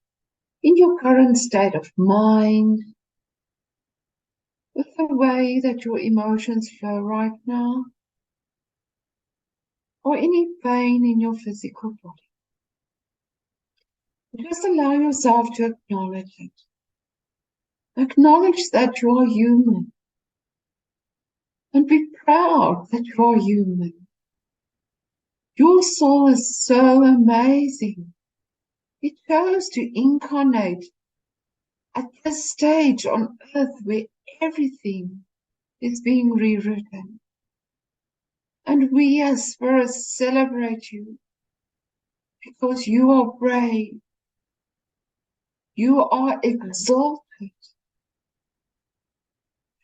Speaker 1: in your current state of mind, with the way that your emotions flow right now, or any pain in your physical body. Just allow yourself to acknowledge it. Acknowledge that you are human. And be proud that you are human. Your soul is so amazing. It chose to incarnate at this stage on earth where everything is being rewritten. And we as spirits celebrate you because you are brave. You are exalted.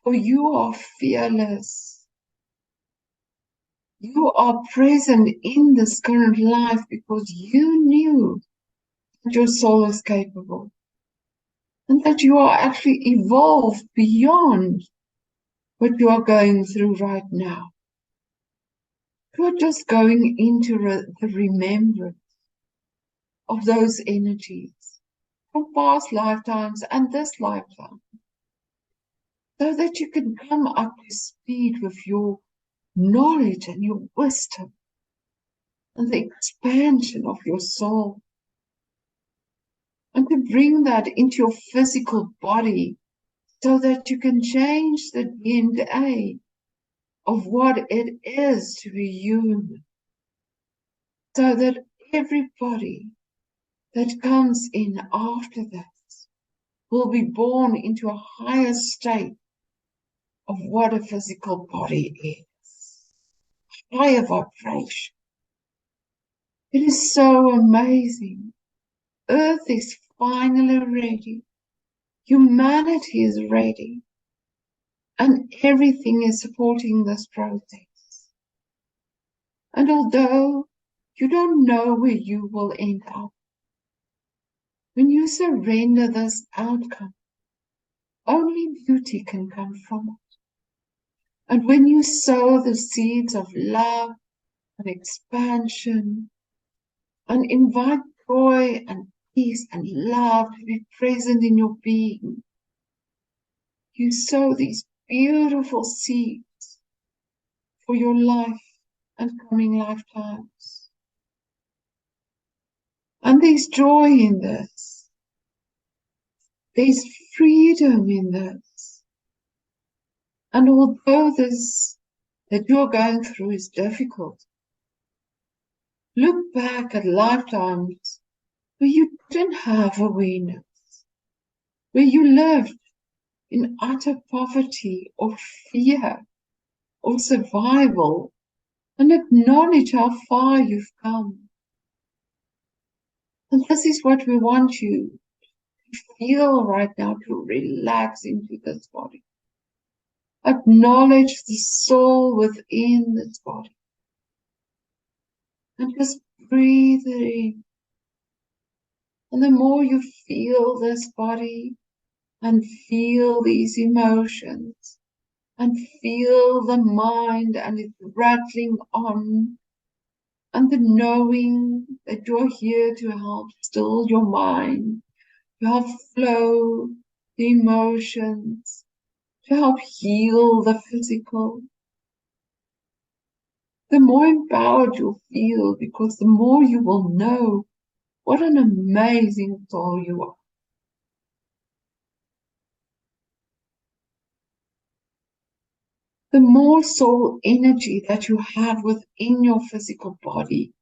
Speaker 1: For you are fearless. You are present in this current life because you knew that your soul is capable. And that you are actually evolved beyond what you are going through right now. You are just going into the remembrance of those energies from past lifetimes and this lifetime, so that you can come up to speed with your knowledge and your wisdom and the expansion of your soul, and to bring that into your physical body so that you can change the DNA of what it is to be human, so that everybody that comes in after this will be born into a higher state of what a physical body is, higher vibration. It is so amazing. Earth is finally ready. Humanity is ready. And everything is supporting this process. And although you don't know where you will end up, when you surrender this outcome, only beauty can come from it. And when you sow the seeds of love and expansion and invite joy and peace and love to be present in your being, you sow these beautiful seeds for your life and coming lifetimes. And there's joy in this. There's freedom in this. And although this that you're going through is difficult, look back at lifetimes where you didn't have awareness, where you lived in utter poverty or fear or survival, and acknowledge how far you've come. And this is what we want you to feel right now, to relax into this body. Acknowledge the soul within this body. And just breathe it in. And the more you feel this body and feel these emotions and feel the mind and it rattling on and the knowing that you're here to help still your mind, to help flow the emotions, to help heal the physical. The more empowered you'll feel, because the more you will know what an amazing soul you are. The more soul energy that you have within your physical body,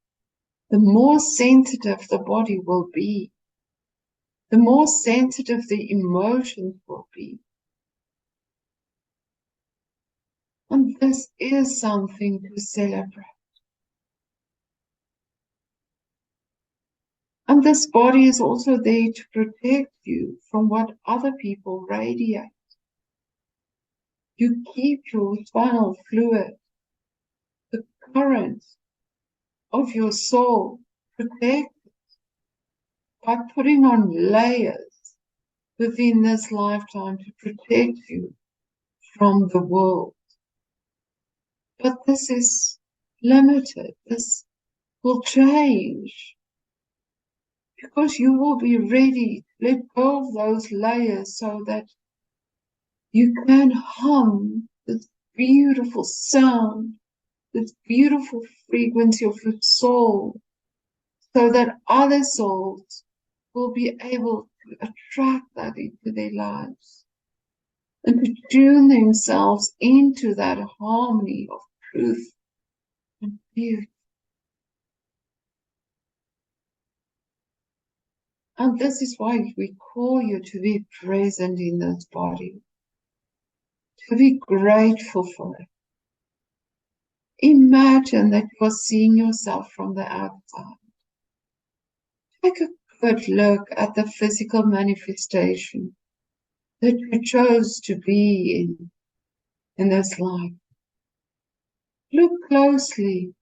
Speaker 1: the more sensitive the body will be. The more sensitive the emotions will be. And this is something to celebrate. And this body is also there to protect you from what other people radiate. You keep your spinal fluid, the current of your soul, protected by putting on layers within this lifetime to protect you from the world. But this is limited. This will change because you will be ready to let go of those layers so that you can hum this beautiful sound, this beautiful frequency of your soul, so that other souls will be able to attract that into their lives and to tune themselves into that harmony of truth and beauty. And this is why we call you to be present in this body, to be grateful for it. Imagine that you are seeing yourself from the outside. Take a good look at the physical manifestation that you chose to be in this life. Look closely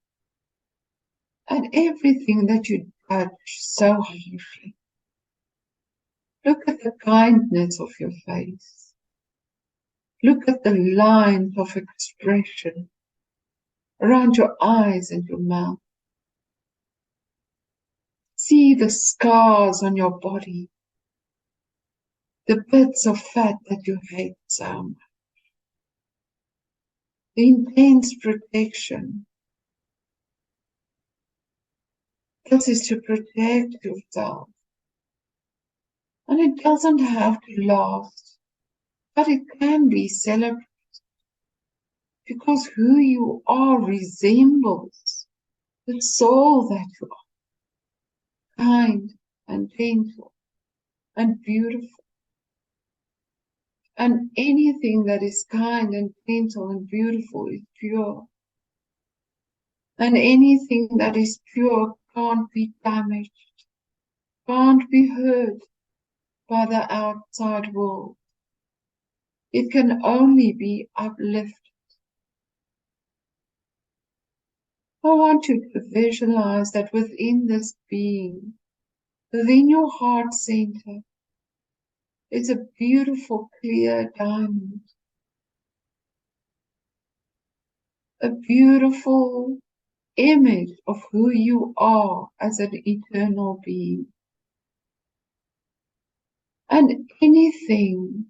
Speaker 1: at everything that you touch so harshly. Look at the kindness of your face. Look at the lines of expression around your eyes and your mouth. See the scars on your body, the bits of fat that you hate so much, the intense protection. This is to protect yourself. And it doesn't have to last, but it can be celebrated because who you are resembles the soul that you are, kind and gentle and beautiful. And anything that is kind and gentle and beautiful is pure. And anything that is pure can't be damaged, can't be hurt by the outside world. It can only be uplifted. I want you to visualize that within this being, within your heart center, is a beautiful clear diamond. A beautiful image of who you are as an eternal being. And anything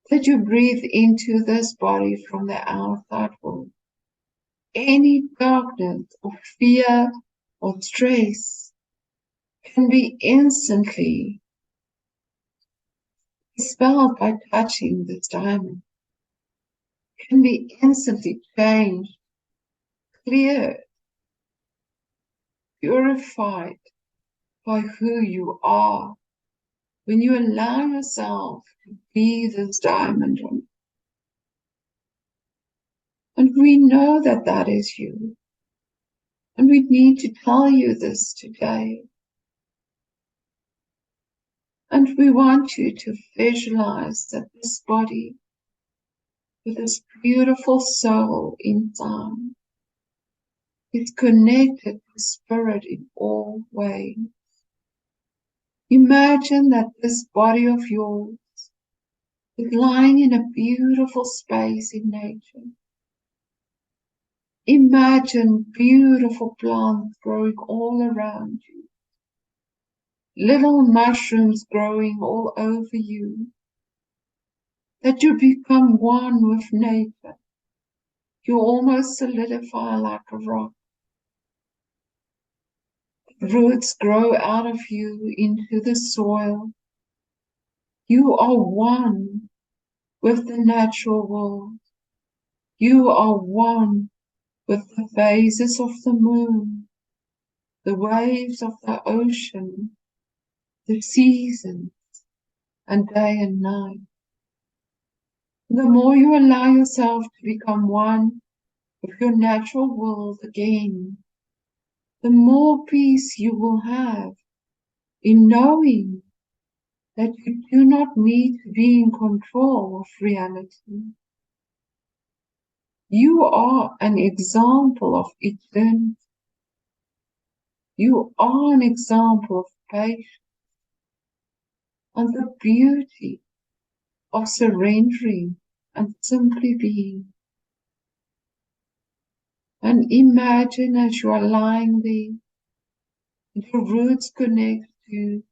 Speaker 1: that you breathe into this body from the outside world, any darkness or fear or stress can be instantly dispelled by touching this diamond, can be instantly changed, cleared, purified by who you are when you allow yourself to be this diamond. And we know that that is you. And we need to tell you this today. And we want you to visualize that this body with this beautiful soul inside is connected to spirit in all ways. Imagine that this body of yours is lying in a beautiful space in nature. Imagine beautiful plants growing all around you, little mushrooms growing all over you, that you become one with nature. You almost solidify like a rock. Roots grow out of you into the soil. You are one with the natural world. You are one with the phases of the moon, the waves of the ocean, the seasons, and day and night. The more you allow yourself to become one with your natural world again, the more peace you will have in knowing that you do not need to be in control of reality. You are an example of eternity. You are an example of patience and the beauty of surrendering and simply being. And imagine as you are lying there, and your roots connect to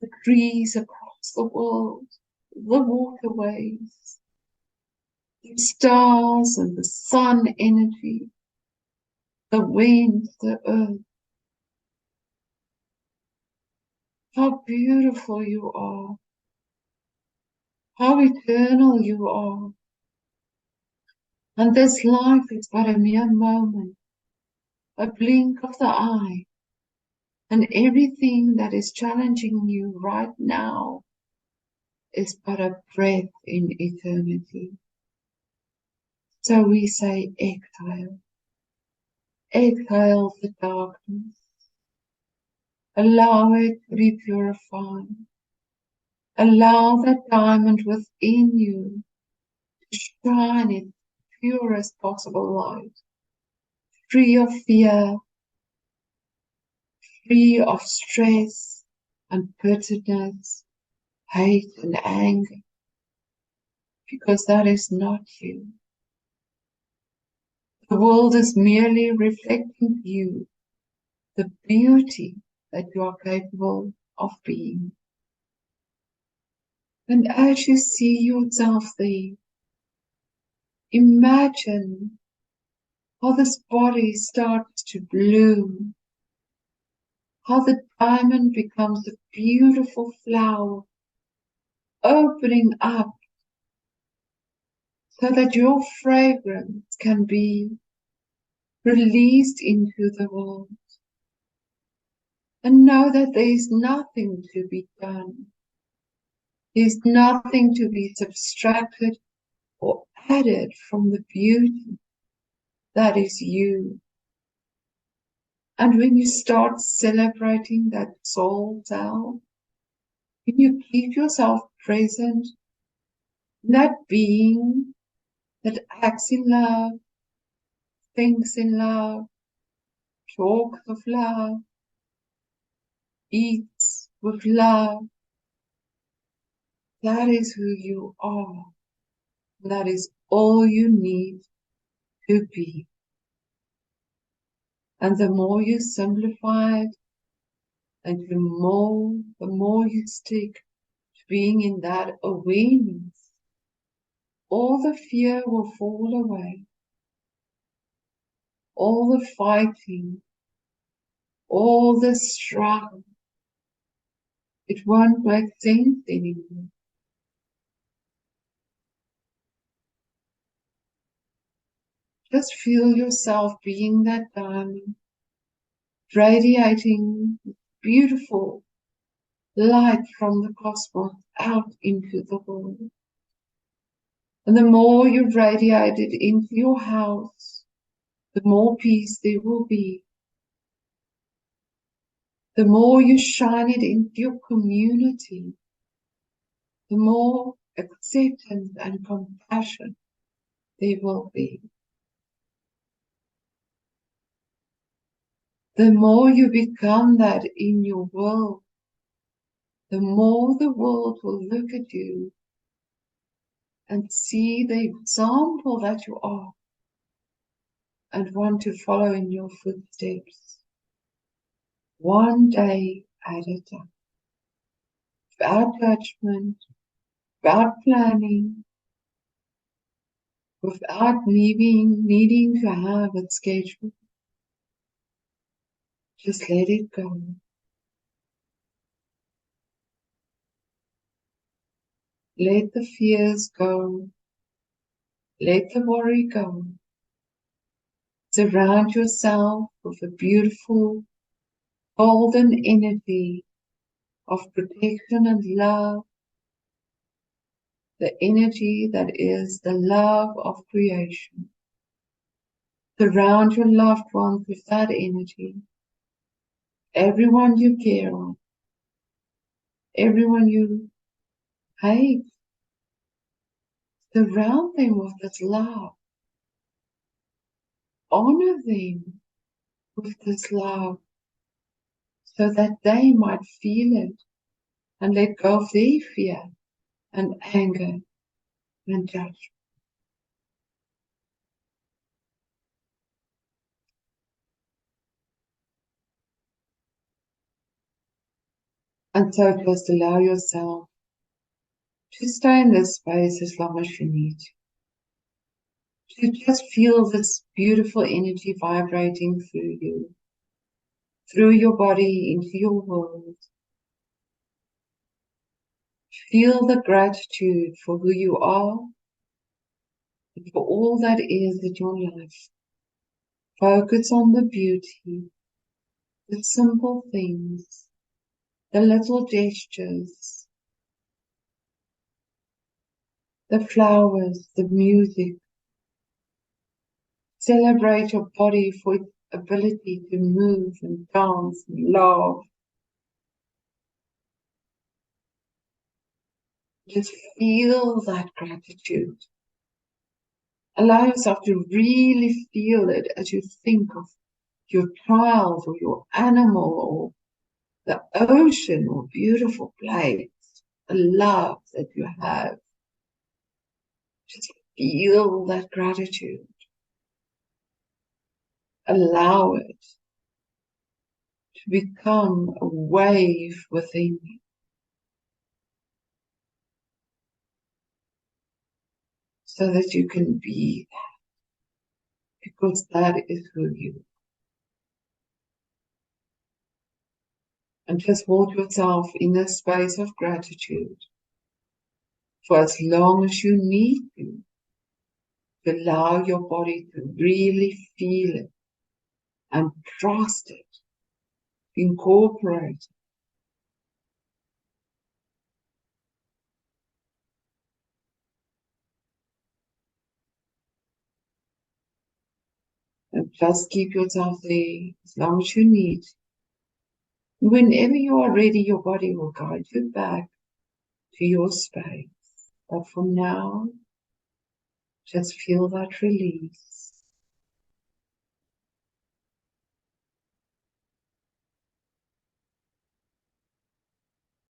Speaker 1: the trees across the world, the waterways, the stars and the sun energy, the wind, the earth. How beautiful you are. How eternal you are. And this life is but a mere moment, a blink of the eye, and everything that is challenging you right now is but a breath in eternity. So we say, exhale. Exhale the darkness. Allow it to be purified. Allow that diamond within you to shine its purest possible light, free of fear, free of stress and bitterness, hate and anger, because that is not you. The world is merely reflecting you, the beauty that you are capable of being. And as you see yourself there, imagine how this body starts to bloom, how the diamond becomes a beautiful flower, opening up so that your fragrance can be released into the world. And know that there is nothing to be done. There is nothing to be subtracted or added from the beauty that is you. And when you start celebrating that soul self, when you keep yourself present, that being that acts in love, thinks in love, talks of love, eats with love, that is who you are. That is all you need to be. And the more you simplify it, and the more you stick to being in that awareness, all the fear will fall away. All the fighting, all the struggle, it won't make sense anymore. Just feel yourself being that diamond, radiating beautiful light from the cosmos out into the world. And the more you radiate it into your house, the more peace there will be. the more you shine it into your community, the more acceptance and compassion there will be. The more you become that in your world, the more the world will look at you and see the example that you are and want to follow in your footsteps, one day at a time, without judgment, without planning, without needing to have it scheduled. Just let it go. Let the fears go. Let the worry go. Surround yourself with a beautiful golden energy of protection and love, the energy that is the love of creation. Surround your loved ones with that energy. Everyone you care of, everyone you hate, surround them with this love. Honor them with this love so that they might feel it and let go of their fear and anger and judgment. And so just allow yourself to stay in this space as long as you need to just feel this beautiful energy vibrating through you, through your body, into your world. Feel the gratitude for who you are and for all that is in your life. Focus on the beauty, the simple things, the little gestures, the flowers, the music. Celebrate your body for its ability to move and dance and laugh. Just feel that gratitude. Allow yourself to really feel it as you think of your child or your animal or the ocean or beautiful place, the love that you have. Just feel that gratitude. Allow it to become a wave within you. So that you can be that, because that is who you are. And just hold yourself in a space of gratitude for as long as you need to allow your body to really feel it and trust it, incorporate it. And just keep yourself there as long as you need. Whenever you are ready, your body will guide you back to your space. But for now, just feel that release.